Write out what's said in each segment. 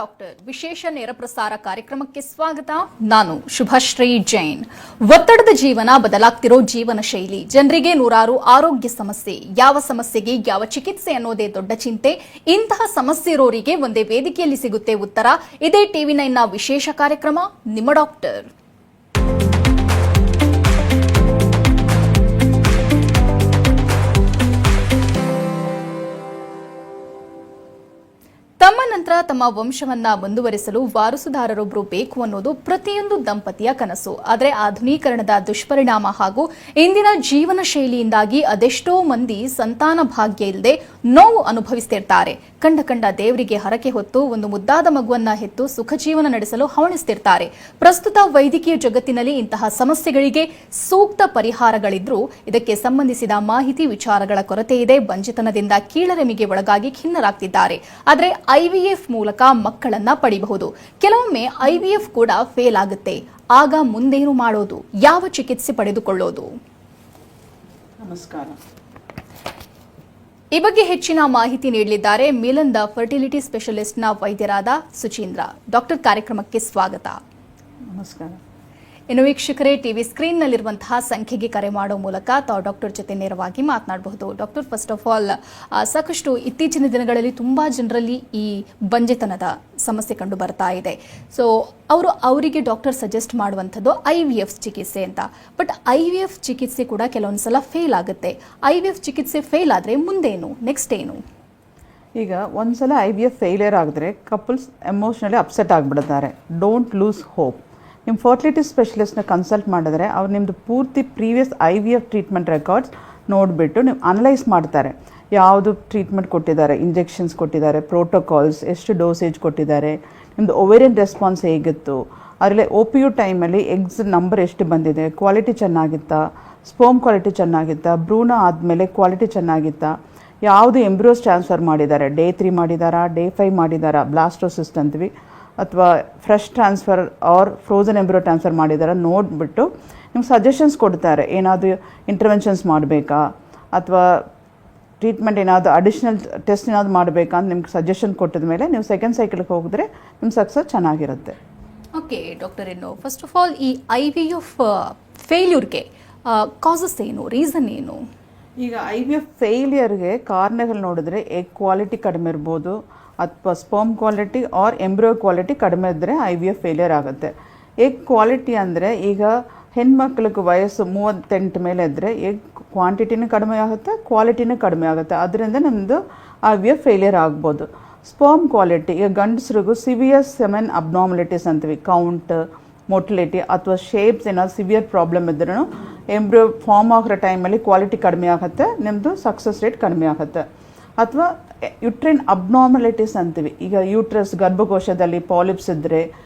Doctor ವಿಶೇಷ ನೇರ ಪ್ರಸಾರ ಕಾರ್ಯಕ್ರಮಕ್ಕೆ ಸ್ವಾಗತ. ನಾನು ಶುಭಶ್ರೀ ಜೈನ್. ಒತ್ತಡದ ಜೀವನ, ಬದಲಾಗ್ತಿರೋ ಜೀವನ ಶೈಲಿ, ಜನರಿಗೆ ನೂರಾರು ಆರೋಗ್ಯ ಸಮಸ್ಯೆ, ಯಾವ ಸಮಸ್ಯೆಗೆ ಯಾವ ಚಿಕಿತ್ಸೆ ಅನ್ನೋದೇ ದೊಡ್ಡ ಚಿಂತೆ. ಇಂತಹ ಸಮಸ್ಯೆ ಇರೋರಿಗೆ ಒಂದೇ ವೇದಿಕೆಯಲ್ಲಿ ಸಿಗುತ್ತೆ ಉತ್ತರ. ಇದೇ ಟಿವಿ9ನ ವಿಶೇಷ ಕಾರ್ಯಕ್ರಮ ನಿಮ್ಮ ಡಾಕ್ಟರ್. ತಮ್ಮ ನಂತರ ತಮ್ಮ ವಂಶವನ್ನ ಮುಂದುವರಿಸಲು ವಾರಸುದಾರರೊಬ್ಬರು ಬೇಕು ಅನ್ನೋದು ಪ್ರತಿಯೊಂದು ದಂಪತಿಯ ಕನಸು. ಆದರೆ ಆಧುನೀಕರಣದ ದುಷ್ಪರಿಣಾಮ ಹಾಗೂ ಇಂದಿನ ಜೀವನ ಶೈಲಿಯಿಂದಾಗಿ ಅದೆಷ್ಟೋ ಮಂದಿ ಸಂತಾನ ಭಾಗ್ಯ ಇಲ್ಲದೆ ನೋವು ಅನುಭವಿಸ್ತಿರ್ತಾರೆ. ಕಂಡ ದೇವರಿಗೆ ಹರಕೆ ಹೊತ್ತು ಒಂದು ಮುದ್ದಾದ ಮಗುವನ್ನ ಹೆತ್ತು ಸುಖ ಜೀವನ ನಡೆಸಲು ಹವಣಿಸ್ತಿರ್ತಾರೆ. ಪ್ರಸ್ತುತ ವೈದ್ಯಕೀಯ ಜಗತ್ತಿನಲ್ಲಿ ಇಂತಹ ಸಮಸ್ಯೆಗಳಿಗೆ ಸೂಕ್ತ ಪರಿಹಾರಗಳಿದ್ರೂ ಇದಕ್ಕೆ ಸಂಬಂಧಿಸಿದ ಮಾಹಿತಿ ವಿಚಾರಗಳ ಕೊರತೆ ಇದೆ. ಬಂಜೆತನದಿಂದ ಕೀಳರಿಮೆಗೆ ಒಳಗಾಗಿ ಖಿನ್ನರಾಗ್ತಿದ್ದಾರೆ. ಆದರೆ ಐವಿಎಫ್ ಮೂಲಕ ಮಕ್ಕಳನ್ನ ಪಡಿಬಹುದು. ಕೆಲವೊಮ್ಮೆ ಐವಿಎಫ್ ಕೂಡ ಫೇಲ್ ಆಗುತ್ತೆ. ಆಗ ಮುಂದೇನು ಮಾಡೋದು? ಯಾವ ಚಿಕಿತ್ಸೆ ಪಡೆದುಕೊಳ್ಳೋದು? ನಮಸ್ಕಾರ. ಈ ಬಗ್ಗೆ ಹೆಚ್ಚಿನ ಮಾಹಿತಿ ನೀಡಲಿದ್ದಾರೆ ಮಿಲನ್ ದ ಫರ್ಟಿಲಿಟಿ ಸ್ಪೆಷಲಿಸ್ಟ್ನ ವೈದ್ಯರಾದ ಸುಚೀಂದ್ರ. ಡಾಕ್ಟರ್, ಕಾರ್ಯಕ್ರಮಕ್ಕೆ ಸ್ವಾಗತ. ನಮಸ್ಕಾರ. ಇನ್ನು ವೀಕ್ಷಕರೇ, ಟಿವಿ ಸ್ಕ್ರೀನ್ನಲ್ಲಿರುವಂತಹ ಸಂಖ್ಯೆಗೆ ಕರೆ ಮಾಡೋ ಮೂಲಕ ತಾವು ಡಾಕ್ಟರ್ ಜೊತೆ ನೇರವಾಗಿ ಮಾತನಾಡಬಹುದು. ಡಾಕ್ಟರ್, ಫಸ್ಟ್ ಆಫ್ ಆಲ್, ಸಾಕಷ್ಟು ಇತ್ತೀಚಿನ ದಿನಗಳಲ್ಲಿ ತುಂಬಾ ಜನರಲ್ಲಿ ಈ ಬಂಜೆತನದ ಸಮಸ್ಯೆ ಕಂಡು ಬರ್ತಾ ಇದೆ. ಸೊ ಅವರಿಗೆ ಡಾಕ್ಟರ್ ಸಜೆಸ್ಟ್ ಮಾಡುವಂಥದ್ದು IVF ಚಿಕಿತ್ಸೆ ಅಂತ. ಬಟ್ IVF ಚಿಕಿತ್ಸೆ ಕೂಡ ಕೆಲವೊಂದ್ಸಲ ಫೇಲ್ ಆಗುತ್ತೆ. IVF ಚಿಕಿತ್ಸೆ ಫೇಲ್ ಆದರೆ ಮುಂದೇನು, ನೆಕ್ಸ್ಟ್ ಏನು? ಈಗ ಒಂದ್ಸಲ IVF ಫೇಲಿಯರ್ ಆಗಿದ್ರೆ ಕಪಲ್ಸ್ ಎಮೋಷ್ನಲಿ ಅಪ್ಸೆಟ್ ಆಗಿಬಿಡ್ತಾರೆ. Don't lose hope. ನಿಮ್ಮ ಫರ್ಟಿಲಿಟಿ ಸ್ಪೆಷಲಿಸ್ಟ್ನ ಕನ್ಸಲ್ಟ್ ಮಾಡಿದ್ರೆ ಅವ್ರು ನಿಮ್ಮದು ಪೂರ್ತಿ ಪ್ರೀವಿಯಸ್ IVF ಟ್ರೀಟ್ಮೆಂಟ್ ರೆಕಾರ್ಡ್ಸ್ ನೋಡಿಬಿಟ್ಟು ನೀವು ಅನಲೈಸ್ ಮಾಡ್ತಾರೆ. ಯಾವುದು ಟ್ರೀಟ್ಮೆಂಟ್ ಕೊಟ್ಟಿದ್ದಾರೆ, ಇಂಜೆಕ್ಷನ್ಸ್ ಕೊಟ್ಟಿದ್ದಾರೆ, ಪ್ರೋಟೋಕಾಲ್ಸ್, ಎಷ್ಟು ಡೋಸೇಜ್ ಕೊಟ್ಟಿದ್ದಾರೆ, ನಿಮ್ಮದು ಓವೇರಿಯನ್ ರೆಸ್ಪಾನ್ಸ್ ಹೇಗಿತ್ತು, ಅದರಲ್ಲಿ OPU ಟೈಮಲ್ಲಿ ಎಗ್ಸ್ ನಂಬರ್ ಎಷ್ಟು ಬಂದಿದೆ, ಕ್ವಾಲಿಟಿ ಚೆನ್ನಾಗಿತ್ತಾ, ಸ್ಪರ್ಮ್ ಕ್ವಾಲಿಟಿ ಚೆನ್ನಾಗಿತ್ತಾ, ಭ್ರೂಣ ಆದಮೇಲೆ ಕ್ವಾಲಿಟಿ ಚೆನ್ನಾಗಿತ್ತಾ, ಯಾವುದು ಎಂಬ್ರಿಯೋಸ್ ಟ್ರಾನ್ಸ್ಫರ್ ಮಾಡಿದ್ದಾರೆ, Day 3 ಮಾಡಿದಾರಾ, Day 5 ಮಾಡಿದಾರಾ, ಬ್ಲಾಸ್ಟೋಸಿಸ್ಟ್ ಅಂತೀವಿ, ಅಥವಾ fresh transfer or frozen embryo transfer ಮಾಡಿದಾರ ನೋಡಿಬಿಟ್ಟು ನಿಮ್ಗೆ ಸಜೆಷನ್ಸ್ ಕೊಡ್ತಾರೆ. ಏನಾದರೂ ಇಂಟರ್ವೆನ್ಷನ್ಸ್ ಮಾಡಬೇಕಾ ಅಥವಾ ಟ್ರೀಟ್ಮೆಂಟ್ ಏನಾದರೂ ಅಡಿಷ್ನಲ್ ಟೆಸ್ಟ್ ಏನಾದರೂ ಮಾಡಬೇಕಾ ಅಂತ ನಿಮ್ಗೆ ಸಜೆಷನ್ ಕೊಟ್ಟಿದ ಮೇಲೆ ನೀವು ಸೆಕೆಂಡ್ ಸೈಕಲ್ಗೆ ಹೋಗಿದ್ರೆ ನಿಮ್ಮ ಸಕ್ಸಸ್ ಚೆನ್ನಾಗಿರುತ್ತೆ. ಓಕೆ ಡಾಕ್ಟರ್, ಇನ್ನು ಫಸ್ಟ್ ಆಫ್ ಆಲ್ ಈ IVF ಫೇಲ್ಯೂರ್ಗೆ ಕಾಸಸ್ ಏನು, ರೀಸನ್ ಏನು? ಈಗ IVF ಫೇಲಿಯರ್ಗೆ ಕಾರಣಗಳು ನೋಡಿದ್ರೆ ಎಗ್ ಕ್ವಾಲಿಟಿ ಕಡಿಮೆ ಇರ್ಬೋದು, ಅಥವಾ sperm quality or embryo quality ಕಡಿಮೆ ಇದ್ದರೆ IVF ಫೇಲಿಯರ್ ಆಗುತ್ತೆ. ಎಗ್ ಕ್ವಾಲಿಟಿ ಅಂದರೆ ಈಗ ಹೆಣ್ಮಕ್ಳಿಗೆ ವಯಸ್ಸು 38 ಮೇಲೆ ಇದ್ದರೆ ಎಗ್ ಕ್ವಾಂಟಿಟಿನೂ ಕಡಿಮೆ ಆಗುತ್ತೆ, ಕ್ವಾಲಿಟಿನೂ ಕಡಿಮೆ ಆಗುತ್ತೆ. ಅದರಿಂದ ನಮ್ಮದು IVF ಫೇಲಿಯರ್ ಆಗ್ಬೋದು. ಸ್ಪರ್ಮ್ ಕ್ವಾಲಿಟಿ, ಈಗ ಗಂಡಸರಿಗೂ ಸಿವಿಯರ್ ಸೆಮೆನ್ ಅಬ್ನಾರ್ಮಲಿಟೀಸ್ ಅಂತೀವಿ, ಕೌಂಟ್, ಮೊಟಿಲಿಟಿ ಅಥವಾ ಶೇಪ್ಸ್ ಏನಾದ್ರು ಸಿವಿಯರ್ ಪ್ರಾಬ್ಲಮ್ ಇದ್ರೂ ಎಂಬ್ರಿಯೋ ಫಾರ್ಮ್ ಆಗೋ ಟೈಮಲ್ಲಿ ಕ್ವಾಲಿಟಿ ಕಡಿಮೆ ಆಗುತ್ತೆ, ನಿಮ್ಮದು ಸಕ್ಸಸ್ ರೇಟ್ ಕಡಿಮೆ ಆಗುತ್ತೆ. ಅಥವಾ ಯುಟ್ರಿನ್ ಅಬ್ನಾರ್ಮಲಿಟೀಸ್ ಅಂತೀವಿ, ಈಗ ಯೂಟ್ರಸ್ ಗರ್ಭಕೋಶದಲ್ಲಿ ಪಾಲಿಪ್ಸ್ ಇದ್ದರೆ,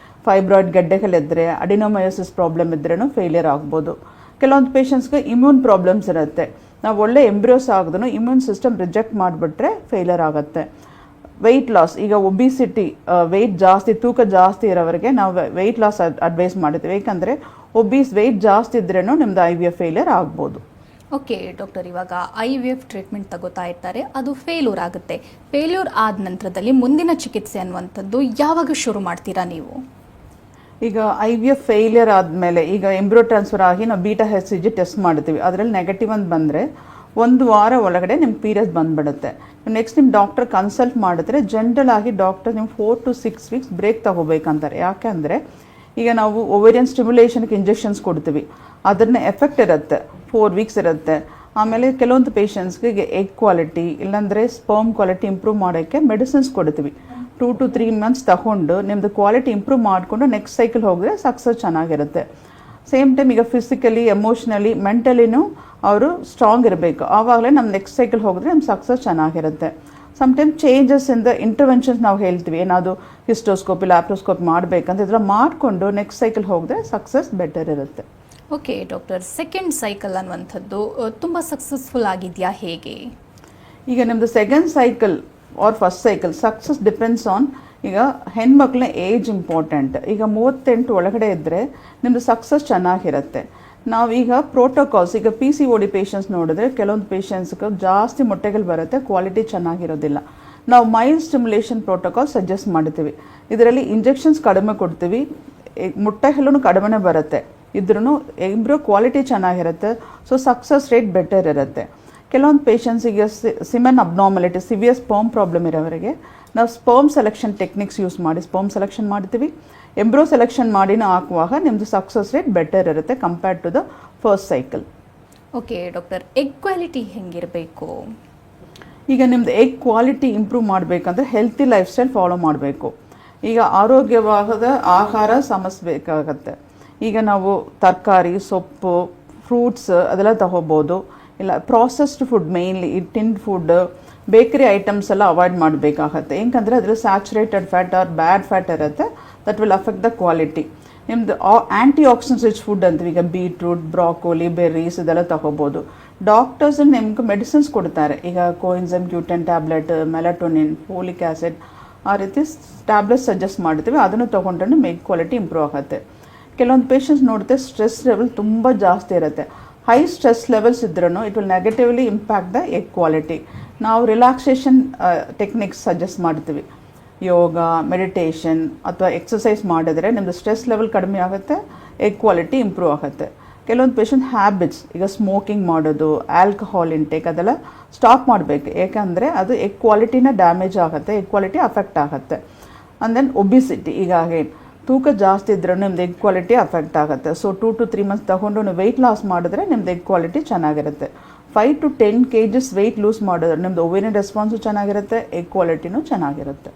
ಫೈಬ್ರಾಯ್ಡ್ ಗೆಡ್ಡೆಗಳಿದ್ದರೆ, ಅಡಿನೋಮಯೋಸಿಸ್ ಪ್ರಾಬ್ಲಮ್ ಇದ್ರೂ ಫೇಲಿಯರ್ ಆಗ್ಬೋದು. ಕೆಲವೊಂದು ಪೇಷಂಟ್ಸ್ಗೆ ಇಮ್ಯೂನ್ ಪ್ರಾಬ್ಲಮ್ಸ್ ಇರುತ್ತೆ. ನಾವು ಒಳ್ಳೆ ಎಂಬ್ರಿಯೋಸ್ ಆಗಿದ್ರೂ ಇಮ್ಯೂನ್ ಸಿಸ್ಟಮ್ ರಿಜೆಕ್ಟ್ ಮಾಡಿಬಿಟ್ರೆ ಫೇಲಿಯರ್ ಆಗುತ್ತೆ. ವೆಯ್ಟ್ ಲಾಸ್, ಈಗ ಒಬಿಸಿಟಿ, ವೆಯ್ಟ್ ಜಾಸ್ತಿ, ತೂಕ ಜಾಸ್ತಿ ಇರೋವರೆಗೆ ನಾವು ವೆಯ್ಟ್ ಲಾಸ್ ಅಡ್ವೈಸ್ ಮಾಡಿದ್ವಿ. ಏಕೆಂದರೆ ಒಬೀಸ್ ವೆಯ್ಟ್ ಜಾಸ್ತಿ ಇದ್ರೂ ನಿಮ್ಮದು IVF ಫೇಲಿಯರ್ ಆಗ್ಬೋದು. ಓಕೆ ಡಾಕ್ಟರ್, ಇವಾಗ IVF ಟ್ರೀಟ್ಮೆಂಟ್ ತಗೋತಾ ಇರ್ತಾರೆ, ಅದು ಫೇಲ್ಯೂರ್ ಆಗುತ್ತೆ. ಫೇಲ್ಯೂರ್ ಆದ ನಂತರದಲ್ಲಿ ಮುಂದಿನ ಚಿಕಿತ್ಸೆ ಅನ್ನುವಂಥದ್ದು ಯಾವಾಗ ಶುರು ಮಾಡ್ತೀರಾ ನೀವು? ಈಗ IVF ಫೇಲಿಯರ್ ಆದಮೇಲೆ ಈಗ ಎಂಬ್ರಿಯೋ ಟ್ರಾನ್ಸ್ಫರ್ ಆಗಿ ನಾವು Beta-HCG ಟೆಸ್ಟ್ ಮಾಡ್ತೀವಿ. ಅದರಲ್ಲಿ ನೆಗೆಟಿವ್ ಅಂತ ಬಂದರೆ 1 ವಾರ ಒಳಗಡೆ ನಿಮ್ಗೆ ಪೀರಿಯಡ್ಸ್ ಬಂದುಬಿಡುತ್ತೆ. ನೆಕ್ಸ್ಟ್ ನಿಮ್ಮ ಡಾಕ್ಟರ್ ಕನ್ಸಲ್ಟ್ ಮಾಡಿದ್ರೆ ಜನರಲ್ ಆಗಿ ಡಾಕ್ಟರ್ ನೀವು 4 to 6 weeks ಬ್ರೇಕ್ ತಗೋಬೇಕಂತಾರೆ. ಯಾಕೆಂದರೆ ಈಗ ನಾವು ಓವೇರಿಯನ್ ಸ್ಟಿಮ್ಯುಲೇಷನ್ಗೆ ಇಂಜೆಕ್ಷನ್ಸ್ ಕೊಡ್ತೀವಿ, ಅದನ್ನ ಎಫೆಕ್ಟ್ ಇರುತ್ತೆ, 4 weeks ಇರುತ್ತೆ. ಆಮೇಲೆ ಕೆಲವೊಂದು ಪೇಷಂಟ್ಸ್ಗೆ ಎಗ್ ಕ್ವಾಲಿಟಿ ಇಲ್ಲಾಂದರೆ ಸ್ಪರ್ಮ್ ಕ್ವಾಲಿಟಿ ಇಂಪ್ರೂವ್ ಮಾಡೋಕ್ಕೆ ಮೆಡಿಸಿನ್ಸ್ ಕೊಡ್ತೀವಿ. 2 to 3 months ತಗೊಂಡು ನಿಮ್ಮದು ಕ್ವಾಲಿಟಿ ಇಂಪ್ರೂವ್ ಮಾಡಿಕೊಂಡು ನೆಕ್ಸ್ಟ್ ಸೈಕಲ್ ಹೋದರೆ ಸಕ್ಸಸ್ ಚೆನ್ನಾಗಿರುತ್ತೆ. ಸೇಮ್ ಟೈಮ್ ಈಗ ಫಿಸಿಕಲಿ, ಎಮೋಷ್ನಲಿ, ಮೆಂಟಲಿನೂ ಅವರು ಸ್ಟ್ರಾಂಗ್ ಇರಬೇಕು. ಆವಾಗಲೇ ನಮ್ಮ ನೆಕ್ಸ್ಟ್ ಸೈಕಲ್ ಹೋಗಿದ್ರೆ ನಮ್ಮ ಸಕ್ಸಸ್ ಚೆನ್ನಾಗಿರುತ್ತೆ. Sometime changes in the interventions ನಾವು ಹೇಳ್ತೀವಿ, ಏನಾದರೂ ಹಿಸ್ಟೋಸ್ಕೋಪಿ, ಲ್ಯಾಪ್ರೋಸ್ಕೋಪಿ ಮಾಡಬೇಕಂತ ಇದರ ಮಾಡಿಕೊಂಡು ನೆಕ್ಸ್ಟ್ ಸೈಕಲ್ ಹೋದರೆ ಸಕ್ಸಸ್ ಬೆಟರ್ ಇರುತ್ತೆ. ಓಕೆ ಡಾಕ್ಟರ್, ಸೆಕೆಂಡ್ ಸೈಕಲ್ ಅನ್ನುವಂಥದ್ದು ತುಂಬ ಸಕ್ಸಸ್ಫುಲ್ ಆಗಿದೆಯಾ, ಹೇಗೆ? ಈಗ ನಿಮ್ಮದು second cycle or first cycle success depends on, ಈಗ ಹೆಣ್ಮಕ್ಳನ್ನ ಏಜ್ ಇಂಪಾರ್ಟೆಂಟ್. ಈಗ 38 ಒಳಗಡೆ ಇದ್ದರೆ ನಿಮ್ಮದು ಸಕ್ಸಸ್ ಚೆನ್ನಾಗಿರುತ್ತೆ. ನಾವೀಗ ಪ್ರೋಟೋಕಾಲ್ಸ್, ಈಗ PCOD ಪೇಷಂಟ್ಸ್ ನೋಡಿದ್ರೆ ಕೆಲವೊಂದು ಪೇಷಂಟ್ಸ್ಗೆ ಜಾಸ್ತಿ ಮೊಟ್ಟೆಗಳು ಬರುತ್ತೆ, ಕ್ವಾಲಿಟಿ ಚೆನ್ನಾಗಿರೋದಿಲ್ಲ. ನಾವು ಮೈಲ್ಡ್ ಸ್ಟಿಮ್ಯುಲೇಷನ್ ಪ್ರೋಟೋಕಾಲ್ ಸಜೆಸ್ಟ್ ಮಾಡ್ತೀವಿ. ಇದರಲ್ಲಿ ಇಂಜೆಕ್ಷನ್ಸ್ ಕಡಿಮೆ ಕೊಡ್ತೀವಿ, ಮುಟ್ಟೆ ಹಲ್ಲೂ ಕಡಿಮೆನೇ ಬರುತ್ತೆ, ಇದ್ರೂ ಎಂಬ್ರಿಯೋ ಕ್ವಾಲಿಟಿ ಚೆನ್ನಾಗಿರುತ್ತೆ. ಸೊ ಸಕ್ಸಸ್ ರೇಟ್ ಬೆಟರ್ ಇರುತ್ತೆ. ಕೆಲವೊಂದು ಪೇಷಂಟ್ಸಿಗೆ semen abnormality, severe sperm problem ಇರೋವರೆಗೆ ನಾವು ಸ್ಪರ್ಮ್ ಸೆಲೆಕ್ಷನ್ ಟೆಕ್ನಿಕ್ಸ್ ಯೂಸ್ ಮಾಡಿ ಸ್ಪರ್ಮ್ ಸೆಲೆಕ್ಷನ್ ಮಾಡ್ತೀವಿ. ಎಂಬ್ರೋ ಸೆಲೆಕ್ಷನ್ ಮಾಡಿನ ಹಾಕುವಾಗ ನಿಮ್ಮದು ಸಕ್ಸಸ್ ರೇಟ್ ಬೆಟರ್ ಇರುತ್ತೆ compared to the first cycle. Okay doctor, egg quality ಹೆಂಗಿರಬೇಕು? ಈಗ ನಿಮ್ಮದು ಎಗ್ ಕ್ವಾಲಿಟಿ ಇಂಪ್ರೂವ್ ಮಾಡಬೇಕಂದ್ರೆ ಹೆಲ್ತಿ ಲೈಫ್ ಸ್ಟೈಲ್ ಫಾಲೋ ಮಾಡಬೇಕು. ಈಗ ಆರೋಗ್ಯವಾದ ಆಹಾರ ಸಮಸ್ಬೇಕಾಗತ್ತೆ. ಈಗ ನಾವು ತರಕಾರಿ, ಸೊಪ್ಪು, ಫ್ರೂಟ್ಸ್ ಅದೆಲ್ಲ ತಗೋಬೋದು. ಇಲ್ಲ ಪ್ರಾಸೆಸ್ಡ್ ಫುಡ್, ಮೇಯ್ನ್ಲಿ ಈ ಟಿನ್ಡ್ ಫುಡ್, ಬೇಕರಿ ಐಟಮ್ಸ್ ಎಲ್ಲ ಅವಾಯ್ಡ್ ಮಾಡಬೇಕಾಗತ್ತೆ. ಏನಂದರೆ ಅದರಲ್ಲಿ saturated fat or bad fat ಇರುತ್ತೆ, that will affect the quality. ನಿಮ್ಮದು ಆ್ಯಂಟಿ ಆಕ್ಸಿಡೆಂಟ್ಸ್ ರಿಚ್ ಫುಡ್ ಅಂತೀವಿ. ಈಗ ಬೀಟ್ರೂಟ್, ಬ್ರಾಕೋಲಿ, ಬೆರ್ರೀಸ್ ಇದೆಲ್ಲ ತಗೋಬೋದು. ಡಾಕ್ಟರ್ಸ್ ನಿಮ್ಗೆ ಮೆಡಿಸಿನ್ಸ್ ಕೊಡ್ತಾರೆ. ಈಗ ಕೋಎನ್ಜೈಮ್ Q10 tablet, melatonin, folic acid ಆ ರೀತಿ ಟ್ಯಾಬ್ಲೆಟ್ಸ್ ಸಜೆಸ್ಟ್ ಮಾಡ್ತೀವಿ. ಅದನ್ನು ತೊಗೊಂಡ್ರೆ ಎಗ್ ಕ್ವಾಲಿಟಿ ಇಂಪ್ರೂವ್ ಆಗುತ್ತೆ. ಕೆಲವೊಂದು ಪೇಷಂಟ್ಸ್ ನೋಡುತ್ತೆ ಸ್ಟ್ರೆಸ್ ಲೆವೆಲ್ ತುಂಬ ಜಾಸ್ತಿ ಇರುತ್ತೆ. ಹೈ ಸ್ಟ್ರೆಸ್ ಲೆವೆಲ್ಸ್ ಇದ್ರೂ it will negatively impact the egg quality. ನಾವು ರಿಲ್ಯಾಕ್ಸೇಷನ್ ಟೆಕ್ನಿಕ್ಸ್ ಸಜೆಸ್ಟ್ ಮಾಡ್ತೀವಿ. ಯೋಗ, ಮೆಡಿಟೇಷನ್ ಅಥವಾ ಎಕ್ಸಸೈಸ್ ಮಾಡಿದ್ರೆ ನಿಮ್ಮದು ಸ್ಟ್ರೆಸ್ ಲೆವೆಲ್ ಕಡಿಮೆ ಆಗುತ್ತೆ, ಎಗ್ ಕ್ವಾಲಿಟಿ ಇಂಪ್ರೂವ್ ಆಗುತ್ತೆ. ಕೆಲವೊಂದು ಪೇಷಂಟ್ ಹ್ಯಾಬಿಟ್ಸ್, ಈಗ ಸ್ಮೋಕಿಂಗ್ ಮಾಡೋದು, ಆಲ್ಕೋಹಾಲ್ ಇಂಟೇಕ್ ಅದೆಲ್ಲ ಸ್ಟಾಪ್ ಮಾಡಬೇಕು. ಏಕೆಂದರೆ ಅದು ಎಗ್ ಕ್ವಾಲಿಟಿನ ಡ್ಯಾಮೇಜ್ ಆಗುತ್ತೆ, ಎಗ್ ಕ್ವಾಲಿಟಿ ಅಫೆಕ್ಟ್ ಆಗುತ್ತೆ. ಆ್ಯಂಡ್ ದೆನ್ ಒಬಿಸಿಟಿ, ಈಗ ಅಗೇನ್ ತೂಕ ಜಾಸ್ತಿ ಇದ್ರೂ ನಿಮ್ದು ಎಗ್ ಕ್ವಾಲಿಟಿ ಅಫೆಕ್ಟ್ ಆಗುತ್ತೆ. ಸೊ 2 to 3 months ತಗೊಂಡು ನೀವು ವೆಯ್ಟ್ ಲಾಸ್ ಮಾಡಿದ್ರೆ ನಿಮ್ದು ಎಗ್ ಕ್ವಾಲಿಟಿ ಚೆನ್ನಾಗಿರುತ್ತೆ. 5 to 10 kgs ವೆಯ್ಟ್ ಲೂಸ್ ಮಾಡಿದ್ರೆ ನಿಮ್ದು ಓವೇರಿಯನ್ ರೆಸ್ಪಾನ್ಸು ಚೆನ್ನಾಗಿರುತ್ತೆ, ಎಗ್ ಕ್ವಾಲಿಟಿನೂ ಚೆನ್ನಾಗಿರುತ್ತೆ.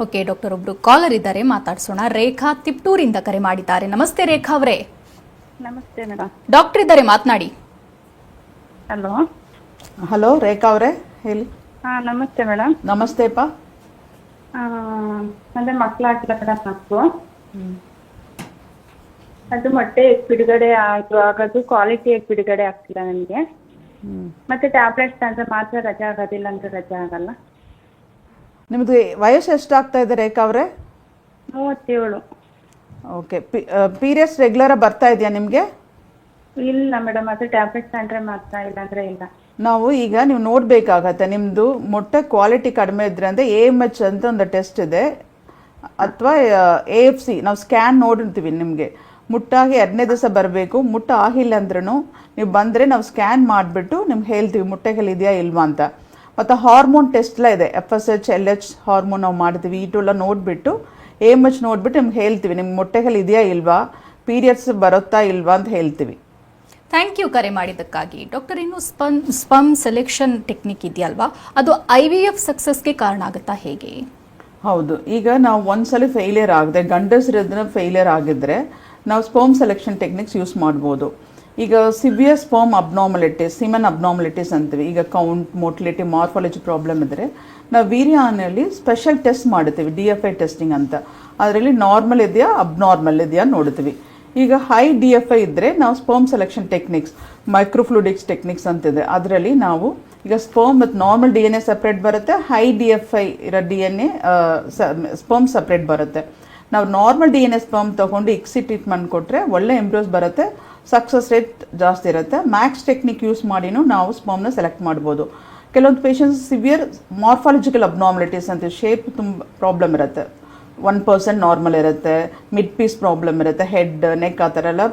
ಓಕೆ ಡಾಕ್ಟರ್, ಒಬ್ರು ಕಾಲರ್ ಇದ್ದಾರೆ, ಮಾತಾಡ್ಸೋಣ. ರೇಖಾ ತಿಪ್ಟೂರಿಂದ ಕರೆ ಮಾಡಿದ್ದಾರೆ. ನಮಸ್ತೆ ರೇಖಾ ಅವರೇ. ನಮಸ್ತೆ ಮೇಡಮ್. ಡಾಕ್ಟರ್ ಇದ್ದಾರೆ, ಮಾತನಾಡಿ. ಹಲೋ. ಹಲೋ ರೇಖಾ ಅವರೇ, ಹೇಳಿ. ನಮಸ್ತೆ ಮೇಡಮ್. ನಮಸ್ತೆಪ್ಪ. ಅಂದ್ರೆ ಮಕ್ಕಳಾಗಿಲ್ಲ ಮೇಡಮ್ ಮಕ್ಕಳು. ಅದು ಮೊಟ್ಟೆ ಬಿಡುಗಡೆ ಆಗೋದು ಕ್ವಾಲಿಟಿ ಬಿಡುಗಡೆ ಆಗ್ತಿಲ್ಲ ನನಗೆ. ಮತ್ತೆ ಟ್ಯಾಬ್ಲೆಟ್ಸ್ ಅಂದ್ರೆ ಮಾತ್ರ ರಜೆ ಆಗೋದಿಲ್ಲ ಅಂದ್ರೆ ರಜೆ ಆಗಲ್ಲ. ನಿಮ್ಮದು ವಯಸ್ಸು ಎಷ್ಟಾಗ್ತಾ ಇದೆ ರೇಖಾ ಅವರೇ? 37. ಓಕೆ. ಪೀರಿಯಡ್ಸ್ ರೆಗ್ಯುಲರ್ ಬರ್ತಾ ಇದೆಯಾ ನಿಮಗೆ? ಇಲ್ಲ ಮೇಡಮ್, ಅದು ಟ್ಯಾಬ್ಲೆಟ್ಸ್ ಅಂದ್ರೆ ಮಾತ್ರ, ಇಲ್ಲ ಅಂದ್ರೆ ಇಲ್ಲ. ನಾವು ಈಗ ನೀವು ನೋಡಬೇಕಾಗತ್ತೆ, ನಿಮ್ಮದು ಮೊಟ್ಟೆ ಕ್ವಾಲಿಟಿ ಕಡಿಮೆ ಇದ್ರೆ ಅಂದರೆ AMH ಅಂತ ಒಂದು ಟೆಸ್ಟ್ ಇದೆ, ಅಥವಾ AFC ನಾವು ಸ್ಕ್ಯಾನ್ ನೋಡಿರ್ತೀವಿ. ನಿಮಗೆ ಮುಟ್ಟಾಗಿ 2ನೇ ದಿವಸ ಬರಬೇಕು. ಮುಟ್ಟ ಆಗಿಲ್ಲ ಅಂದ್ರೂ ನೀವು ಬಂದರೆ ನಾವು ಸ್ಕ್ಯಾನ್ ಮಾಡಿಬಿಟ್ಟು ನಿಮ್ಗೆ ಹೇಳ್ತೀವಿ ಮುಟ್ಟೆಗಳು ಇದೆಯಾ ಇಲ್ವಾ ಅಂತ. ಮತ್ತು ಹಾರ್ಮೋನ್ ಟೆಸ್ಟ್ಲ ಇದೆ, FSH, LH ಹಾರ್ಮೋನ್ ನಾವು ಮಾಡ್ತೀವಿ. ಎಲ್ಲ ನೋಡಿಬಿಟ್ಟು AMH ನೋಡಿಬಿಟ್ಟು ನಿಮ್ಗೆ ಹೇಳ್ತೀವಿ ನಿಮ್ಗೆ ಮೊಟ್ಟೆಗಳು ಇದೆಯಾ ಇಲ್ವಾ, ಪೀರಿಯಡ್ಸ್ ಬರುತ್ತಾ ಇಲ್ವಾ ಅಂತ ಹೇಳ್ತೀವಿ. ಥ್ಯಾಂಕ್ ಯು ಕರೆ ಮಾಡಿದ್ದಕ್ಕಾಗಿ. ಡಾಕ್ಟರ್, ಇನ್ನು ಸ್ಪರ್ಮ್ ಸೆಲೆಕ್ಷನ್ ಟೆಕ್ನಿಕ್ ಇದೆಯಲ್ವಾ, ಅದು IVF ಸಕ್ಸಸ್ಗೆ ಕಾರಣ ಆಗುತ್ತಾ, ಹೇಗೆ? ಹೌದು. ಈಗ ನಾವು ಒಂದ್ಸಲ ಫೇಲಿಯರ್ ಆಗದೆ, ಗಂಡಸರದನ್ನ ಫೇಲಿಯರ್ ಆಗಿದ್ರೆ ನಾವು ಸ್ಪರ್ಮ್ ಸೆಲೆಕ್ಷನ್ ಟೆಕ್ನಿಕ್ಸ್ ಯೂಸ್ ಮಾಡ್ಬೋದು. ಈಗ ಸಿವಿಯರ್ ಸ್ಪರ್ಮ್ ಅಬ್ನಾರ್ಮಲಿಟೀಸ್, ಸಿಮೆನ್ ಅಬ್ನಾರ್ಮಲಿಟೀಸ್ ಅಂತೀವಿ. ಈಗ ಕೌಂಟ್, ಮೋಟಿಲಿಟಿ, ಮಾರ್ಫಾಲಜಿ ಪ್ರಾಬ್ಲಮ್ ಇದ್ದರೆ ನಾವು ವೀರ್ಯಾನಲ್ಲಿ ಸ್ಪೆಷಲ್ ಟೆಸ್ಟ್ ಮಾಡ್ತೀವಿ, DFI ಟೆಸ್ಟಿಂಗ್ ಅಂತ. ಅದರಲ್ಲಿ ನಾರ್ಮಲ್ ಇದೆಯಾ ಅಬ್ನಾರ್ಮಲ್ ಇದೆಯಾ ನೋಡ್ತೀವಿ. ಈಗ ಹೈ DFI ಇದ್ದರೆ ನಾವು ಸ್ಪರ್ಮ್ ಸೆಲೆಕ್ಷನ್ ಟೆಕ್ನಿಕ್ಸ್, ಮೈಕ್ರೋಫ್ಲೂಡಿಕ್ಸ್ ಟೆಕ್ನಿಕ್ಸ್ ಅಂತಿದೆ. ಅದರಲ್ಲಿ ನಾವು ಈಗ ಸ್ಪರ್ಮ್ ಮತ್ತು ನಾರ್ಮಲ್ DNA ಸಪ್ರೇಟ್ ಬರುತ್ತೆ, ಹೈ DFI ಇರೋ DNA ಸ್ಪರ್ಮ್ ಸಪ್ರೇಟ್ ಬರುತ್ತೆ. ನಾವು ನಾರ್ಮಲ್ DNA ಸ್ಪರ್ಮ್ ತೊಗೊಂಡು ICSI ಟ್ರೀಟ್ಮೆಂಟ್ ಕೊಟ್ಟರೆ ಒಳ್ಳೆ ಎಂಬ್ರಿಯೋಸ್ ಬರುತ್ತೆ, ಸಕ್ಸಸ್ ರೇಟ್ ಜಾಸ್ತಿ ಇರುತ್ತೆ. ಮ್ಯಾಕ್ಸ್ ಟೆಕ್ನಿಕ್ ಯೂಸ್ ಮಾಡಿನೂ ನಾವು ಸ್ಪರ್ಮ್ನ ಸೆಲೆಕ್ಟ್ ಮಾಡ್ಬೋದು. ಕೆಲವೊಂದು ಪೇಷಂಟ್ಸ್ ಸಿವಿಯರ್ ಮಾರ್ಫಾಲಜಿಕಲ್ ಅಬ್ನಾರ್ಮಲಿಟೀಸ್ ಅಂತ, ಶೇಪ್ ತುಂಬ ಪ್ರಾಬ್ಲಮ್ ಇರುತ್ತೆ, 1% ನಾರ್ಮಲ್ ಇರುತ್ತೆ, ಮಿಡ್ ಪೀಸ್ ಪ್ರಾಬ್ಲಮ್ ಇರುತ್ತೆ, ಹೆಡ್, ನೆಕ್ ಆ ಥರ ಎಲ್ಲ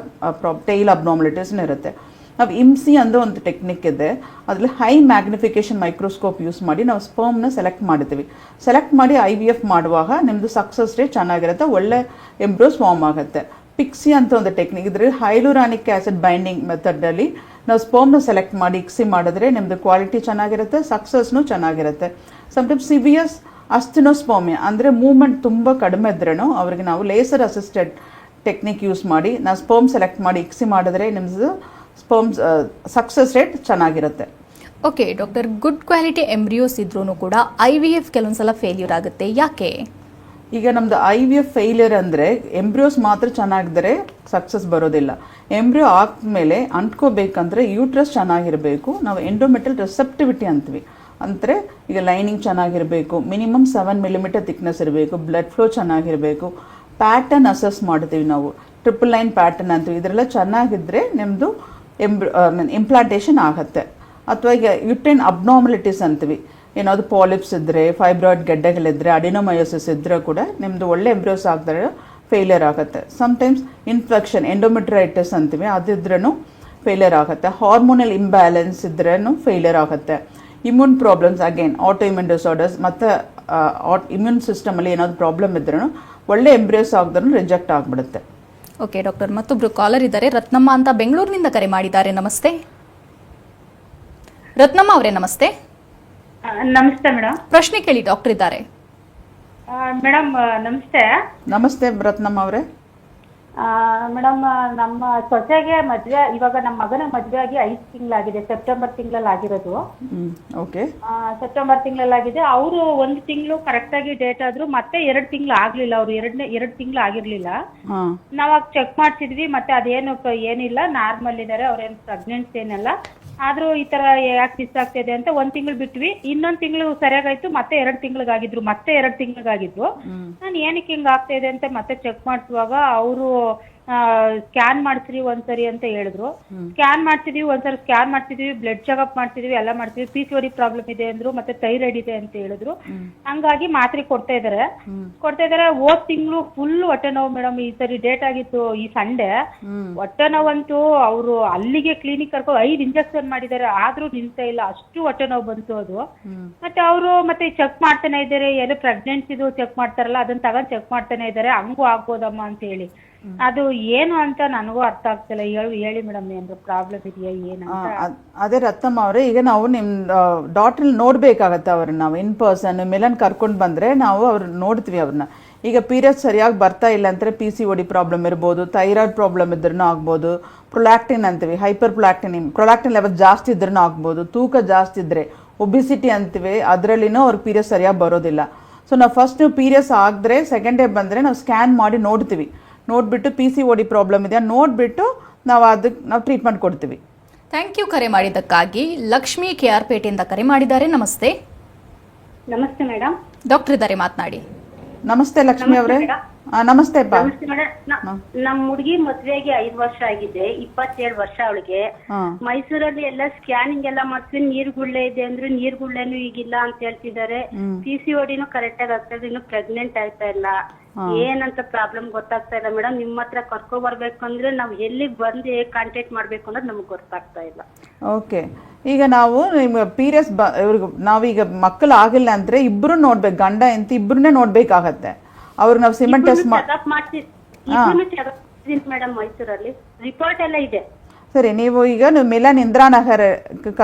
ಟೈಲ್ ಅಬ್ನಾರ್ಮಲಿಟೀಸ್ನ ಇರುತ್ತೆ. ನಾವು IMSI ಅಂದು ಒಂದು ಟೆಕ್ನಿಕ್ ಇದೆ, ಅದರಲ್ಲಿ ಹೈ ಮ್ಯಾಗ್ನಿಫಿಕೇಷನ್ ಮೈಕ್ರೋಸ್ಕೋಪ್ ಯೂಸ್ ಮಾಡಿ ನಾವು ಸ್ಪರ್ಮ್ನ ಸೆಲೆಕ್ಟ್ ಮಾಡ್ತೀವಿ. ಸೆಲೆಕ್ಟ್ ಮಾಡಿ IVF ಮಾಡುವಾಗ ನಿಮ್ಮದು ಸಕ್ಸಸ್ ರೇಟ್ ಚೆನ್ನಾಗಿರುತ್ತೆ, ಒಳ್ಳೆ ಎಂಬ್ರಿಯೋಸ್ ಫಾರ್ಮ್ ಆಗುತ್ತೆ. ಪಿಕ್ಸಿ ಅಂತ ಒಂದು ಟೆಕ್ನಿಕ್, ಇದರಲ್ಲಿ ಹೈಲುರಾನಿಕ್ ಆ್ಯಸಿಡ್ ಬೈಂಡಿಂಗ್ ಮೆಥಡಲ್ಲಿ ನಾವು ಸ್ಪರ್ಮ್ನ ಸೆಲೆಕ್ಟ್ ಮಾಡಿ ICSI ಮಾಡಿದ್ರೆ ನಿಮ್ಮದು ಕ್ವಾಲಿಟಿ ಚೆನ್ನಾಗಿರುತ್ತೆ, ಸಕ್ಸಸ್ನೂ ಚೆನ್ನಾಗಿರುತ್ತೆ. ಸಮ್ಟೈಮ್ಸ್ ಸಿವಿಯಸ್ ಅಸ್ಟಿನೋಸ್ಪರ್ಮಿಯಾ ಅಂದರೆ ಮೂವ್ಮೆಂಟ್ ತುಂಬ ಕಡಿಮೆ ಇದ್ರೂ ಅವರಿಗೆ ನಾವು ಲೇಸರ್ ಅಸಿಸ್ಟೆಡ್ ಟೆಕ್ನಿಕ್ ಯೂಸ್ ಮಾಡಿ ನಾವು ಸ್ಪರ್ಮ್ ಸೆಲೆಕ್ಟ್ ಮಾಡಿ ICSI ಮಾಡಿದ್ರೆ ನಿಮ್ಮದು ಸ್ಪರ್ಮ್ಸ್ ಸಕ್ಸಸ್ ರೇಟ್ ಚೆನ್ನಾಗಿರುತ್ತೆ. Okay doctor, good quality embryos ಇದ್ರೂ ಕೂಡ IVF ಕೆಲವೊಂದ್ಸಲ ಫೇಲ್ಯೂರ್ ಆಗುತ್ತೆ, ಯಾಕೆ? ಈಗ ನಮ್ಮದು IVF ಫೇಲಿಯರ್ ಅಂದರೆ ಎಂಬ್ರಿಯೋಸ್ ಮಾತ್ರ ಚೆನ್ನಾಗಿದ್ದರೆ ಸಕ್ಸಸ್ ಬರೋದಿಲ್ಲ. ಎಂಬ್ರಿಯೋ ಆದಮೇಲೆ ಅಂಟ್ಕೋಬೇಕಂದ್ರೆ ಯೂಟ್ರಸ್ ಚೆನ್ನಾಗಿರಬೇಕು, ನಾವು ಎಂಡೋಮೆಟಲ್ ರೆಸೆಪ್ಟಿವಿಟಿ ಅಂತೀವಿ. ಅಂದರೆ ಈಗ ಲೈನಿಂಗ್ ಚೆನ್ನಾಗಿರಬೇಕು, ಮಿನಿಮಮ್ 7 mm ಥಿಕ್ನೆಸ್ ಇರಬೇಕು, ಬ್ಲಡ್ ಫ್ಲೋ ಚೆನ್ನಾಗಿರಬೇಕು, ಪ್ಯಾಟರ್ನ್ ಅಸೆಸ್ ಮಾಡ್ತೀವಿ ನಾವು, 999 ಪ್ಯಾಟರ್ನ್ ಅಂತೀವಿ. ಇದರೆಲ್ಲ ಚೆನ್ನಾಗಿದ್ದರೆ ನಿಮ್ಮದು ಇಂಪ್ಲಾಂಟೇಷನ್ ಆಗುತ್ತೆ. ಅಥವಾ ಈಗ ಯುಟ್ರೈನ್ ಅಬ್ನಾರ್ಮಲಿಟೀಸ್ ಅಂತೀವಿ, ಏನಾದರೂ ಪಾಲಿಪ್ಸ್ ಇದ್ದರೆ, ಫೈಬ್ರಾಯ್ಡ್ ಗೆಡ್ಡೆಗಳಿದ್ದರೆ, ಅಡಿನೋಮಯೋಸಿಸ್ ಇದ್ದರೆ ಕೂಡ ನಿಮ್ಮದು ಒಳ್ಳೆ ಎಂಬ್ರಿಯೋಸ್ ಆಗ್ತಾರೆ ಫೇಲಿಯರ್ ಆಗುತ್ತೆ. ಸಮ್ಟೈಮ್ಸ್ ಇನ್ಫೆಕ್ಷನ್ ಎಂಡೋಮೆಟ್ರೈಟಿಸ್ ಅಂತೀವಿ, ಅದಿದ್ರೂ ಫೇಲಿಯರ್ ಆಗುತ್ತೆ. ಹಾರ್ಮೋನಲ್ ಇಂಬ್ಯಾಲೆನ್ಸ್ ಇದ್ರೂ ಫೇಲಿಯರ್ ಆಗುತ್ತೆ. Immune problems again auto immune disorders ಮತ್ತು ಇಮ್ಯೂನ್ ಸಿಸ್ಟಮಲ್ಲಿ ಏನಾದರೂ ಪ್ರಾಬ್ಲಮ್ ಇದ್ರೂ ಒಳ್ಳೆ ಎಂಬ್ರಿಯೋಸ್ ಆಗದ್ರೂ ರಿಜೆಕ್ಟ್ ಆಗಿಬಿಡುತ್ತೆ. ಓಕೆ ಡಾಕ್ಟರ್, ಮತ್ತೊಬ್ರು ಕಾಲರ್ ಇದ್ದಾರೆ, ರತ್ನಮ್ಮ ಅಂತ ಬೆಂಗಳೂರಿನಿಂದ ಕರೆ ಮಾಡಿದ್ದಾರೆ. ನಮಸ್ತೆ ರತ್ನಮ್ಮ ಅವರೇ. ನಮಸ್ತೆ. ನಮಸ್ತೆ ಮೇಡಮ್. ಪ್ರಶ್ನೆ ಕೇಳಿ, ಡಾಕ್ಟರ್ ಇದ್ದಾರೆ. ಮೇಡಮ್ ನಮಸ್ತೆ. ನಮಸ್ತೆ ರತ್ನಮ್ಮ ಅವರೇ. ಮೇಡಮ್, ನಮ್ಮ ಸೊಸೆಗೆ ಮದ್ವೆ, ಇವಾಗ ನಮ್ಮ ಮಗನ ಮದ್ವೆ ಆಗಿ 5 ತಿಂಗಳಾಗಿದೆ. ಸೆಪ್ಟೆಂಬರ್ ತಿಂಗಳಲ್ಲಿ ಆಗಿರೋದು. ಓಕೆ. ಸೆಪ್ಟೆಂಬರ್ ತಿಂಗಳಲ್ಲಾಗಿದೆ. ಅವರು 1 ತಿಂಗಳು ಕರೆಕ್ಟ್ ಆಗಿ ಡೇಟ್ ಆದ್ರು, ಮತ್ತೆ 2 ತಿಂಗಳು ಆಗ್ಲಿಲ್ಲ. ಅವ್ರು 2 ತಿಂಗಳು ಆಗಿರ್ಲಿಲ್ಲ. ನಾವಾಗ ಚೆಕ್ ಮಾಡ್ಸಿದ್ವಿ, ಮತ್ತೆ ಅದೇನು ಏನಿಲ್ಲ, ನಾರ್ಮಲ್ ಇದಾರೆ, ಅವ್ರೇನು ಪ್ರೆಗ್ನೆನ್ಸಿ ಏನಲ್ಲ. ಆದ್ರೂ ಈ ತರ ಯಾಕೆ ಮಿಸ್ ಆಗ್ತಿದೆ ಅಂತ 1 ತಿಂಗಳು ಬಿಟ್ವಿ. ಇನ್ನೊಂದ್ ತಿಂಗಳು ಸರಿಯಾಗಾಯ್ತು, ಮತ್ತೆ 2 ತಿಂಗಳಿಗಾಗಿದ್ರು, ಮತ್ತೆ 2 ತಿಂಗಳಿಗಾಗಿದ್ರು. ನಾನು ಏನಕ್ಕೆ ಹಿಂಗ ಆಗ್ತಾ ಇದೆ ಅಂತ ಮತ್ತೆ ಚೆಕ್ ಮಾಡಿಸುವಾಗ ಅವರು ಸ್ಕ್ಯಾನ್ ಮಾಡ್ಸಿರಿ ಒಂದ್ಸರಿ ಅಂತ ಹೇಳಿದ್ರು. ಸ್ಕ್ಯಾನ್ ಮಾಡ್ಸಿದೀವಿ, ಬ್ಲಡ್ ಚೆಕಪ್ ಮಾಡ್ಸಿದೀವಿ, ಎಲ್ಲ ಮಾಡ್ತಿದ್ವಿ. PCOD ಪ್ರಾಬ್ಲಮ್ ಇದೆ ಅಂದ್ರು, ಮತ್ತೆ ಥೈರಾಯ್ಡ್ ಇದೆ ಅಂತ ಹೇಳಿದ್ರು. ಹಂಗಾಗಿ ಮಾತ್ರೆ ಕೊಡ್ತಾ ಇದಾರೆ. ಹೋದ್ ತಿಂಗಳು ಫುಲ್ ಹೊಟ್ಟೆ ನೋವು ಮೇಡಮ್. ಈ ಸರಿ ಡೇಟ್ ಆಗಿತ್ತು ಈ ಸಂಡೆ. ಹೊಟ್ಟೆ ನೋವಂತೂ ಅವರು ಅಲ್ಲಿಗೆ ಕ್ಲಿನಿಕ್ ಕರ್ಕೊಂಡು 5 ಇಂಜೆಕ್ಷನ್ ಮಾಡಿದ್ದಾರೆ, ಆದ್ರೂ ನಿಲ್ತಾ ಇಲ್ಲ. ಅಷ್ಟು ಹೊಟ್ಟೆ ನೋವು ಬಂತು ಅದು. ಮತ್ತೆ ಅವರು ಮತ್ತೆ ಚೆಕ್ ಮಾಡ್ತಾನೆ ಇದ್ದಾರೆ, ಏನೋ ಪ್ರೆಗ್ನೆನ್ಸಿದು ಚೆಕ್ ಮಾಡ್ತಾರಲ್ಲ, ಅದನ್ನ ತಗೊಂಡ್ ಚೆಕ್ ಮಾಡ್ತಾನೆ ಇದ್ದಾರೆ. ಹಂಗೂ ಆಗ್ಬೋದಮ್ಮ ಅಂತ ಹೇಳಿ. ಅದು ಏನು ಅಂತ ನನಗೂ ಅರ್ಥ ಆಗ್ತಿಲ್ಲ. ಹೇಳಿ ಮೇಡಮ್, ಏನಾದ್ರು ಪ್ರಾಬ್ಲಮ್ ಇದೆಯಾ ಏನಂತ. ಅದೇ ರತ್ನಮ್ಮ ಅವರೇ, ಈಗ ನಾವು ನಿಮ್ಮ ಡಾಕ್ಟರ್ ನೋಡ್ಬೇಕಾಗತ್ತೆ ಅವ್ರನ್ನ. ನಾವು ಇನ್ ಪರ್ಸನ್ ಮಿಲನ್ ಕರ್ಕೊಂಡು ಬಂದ್ರೆ ನಾವು ಅವ್ರನ್ನ ನೋಡ್ತೀವಿ ಅವ್ರನ್ನ. ಈಗ ಪೀರಿಯಡ್ಸ್ ಸರಿಯಾಗಿ ಬರ್ತಾ ಇಲ್ಲ ಅಂದರೆ PCOD ಪ್ರಾಬ್ಲಮ್ ಇರ್ಬೋದು, ಥೈರಾಯ್ಡ್ ಪ್ರಾಬ್ಲಮ್ ಇದ್ರೂ ಆಗ್ಬೋದು, ಪ್ರೊಲ್ಯಾಕ್ಟಿನ್ ಅಂತೀವಿ, ಹೈಪರ್ ಪ್ರೊಲ್ಯಾಕ್ಟಿನ್ ಲೆವೆಲ್ ಜಾಸ್ತಿ ಇದ್ರೂ ಆಗ್ಬೋದು, ತೂಕ ಜಾಸ್ತಿ ಇದ್ದರೆ ಒಬಿಸಿಟಿ ಅಂತೀವಿ, ಅದರಲ್ಲಿನೂ ಅವ್ರ ಪೀರಿಯಡ್ಸ್ ಸರಿಯಾಗಿ ಬರೋದಿಲ್ಲ. ಸೊ ನಾವು ಫಸ್ಟ್ ನೀವು ಪೀರಿಯಡ್ಸ್ ಆಗಿದ್ರೆ ಸೆಕೆಂಡ್ ಡೇ ಬಂದರೆ ನಾವು ಸ್ಕ್ಯಾನ್ ಮಾಡಿ ನೋಡ್ತೀವಿ. ನೋಡಿಬಿಟ್ಟು PCOD ಪ್ರಾಬ್ಲಮ್ ಇದೆಯಾ ನೋಡಿಬಿಟ್ಟು ನಾವು ಟ್ರೀಟ್ಮೆಂಟ್ ಕೊಡ್ತೀವಿ. ಥ್ಯಾಂಕ್ ಯು ಕರೆ ಮಾಡಿದ್ದಕ್ಕಾಗಿ. ಲಕ್ಷ್ಮಿ KR ಪೇಟೆಯಿಂದ ಕರೆ ಮಾಡಿದ್ದಾರೆ. ನಮಸ್ತೆ. ನಮಸ್ತೆ ಮೇಡಮ್. ಡಾಕ್ಟರ್ ಇದ್ದಾರೆ, ಮಾತನಾಡಿ. ನಮಸ್ತೆ ಲಕ್ಷ್ಮಿ ಅವರೇ. ನಮಸ್ತೆ ಅಪ್ಪ. ನಮ್ ಹುಡುಗಿ ಮದ್ವೆಗೆ 5 ವರ್ಷ ಆಗಿದೆ. 27 ವರ್ಷ ಅವಳಿಗೆ. ಮೈಸೂರಲ್ಲಿ ಎಲ್ಲ ಸ್ಕ್ಯಾನಿಂಗ್ ಎಲ್ಲ ಮಾಡ್ತೀವಿ, ನೀರ್ಗುಳ್ಳೆ ಇದೆ ಅಂದ್ರೆ ನೀರ್ಗುಳ್ಳೆನು ಈಗಿಲ್ಲ ಅಂತ ಹೇಳ್ತಿದ್ದಾರೆ. PCODನು ಕರೆಕ್ಟ್ ಆಗಿ ಆಗ್ತದೆ, ಇನ್ನು ಪ್ರೆಗ್ನೆಂಟ್ ಆಯ್ತಾ ಇಲ್ಲ. ಏನಂತ ಪ್ರಾಬ್ಲಮ್ ಗೊತ್ತಾಗ್ತಾ ಇಲ್ಲ ಮೇಡಮ್. ನಿಮ್ಮ ಹತ್ರ ಕರ್ಕೊ ಬರ್ಬೇಕು ಅಂದ್ರೆ ನಾವ್ ಎಲ್ಲಿಗೆ ಬಂದು ಕಾಂಟ್ಯಾಕ್ಟ್ ಮಾಡ್ಬೇಕು ಅನ್ನೋದು ನಮ್ಗೆ ಗೊತ್ತಾಗ್ತಾ ಇಲ್ಲ. ಓಕೆ. ಈಗ ನಾವು ನಿಮ್ಮ ಪೀರಿಯಡ್ಸ್ ಇವ್ರಿಗೆ ನಾವೀಗ ಮಕ್ಕಳು ಆಗಿಲ್ಲ ಅಂದ್ರೆ ಇಬ್ರು ನೋಡ್ಬೇಕು, ಗಂಡ ಎಂತ ಇಬ್ರನ್ನೇ ನೋಡ್ಬೇಕಾಗತ್ತೆ. ಅವ್ರಿಗೆ ನಾವು ಸಿಮೆಂಟ್ ಟೆಸ್ಟ್ ಮೇಡಮ್. ಮೈಸೂರಲ್ಲಿ ರಿಪೋರ್ಟ್ ಎಲ್ಲ ಇದೆ. ಸರಿ, ನೀವು ಮಿಲನ್ ಇಂದ್ರಾನಗರ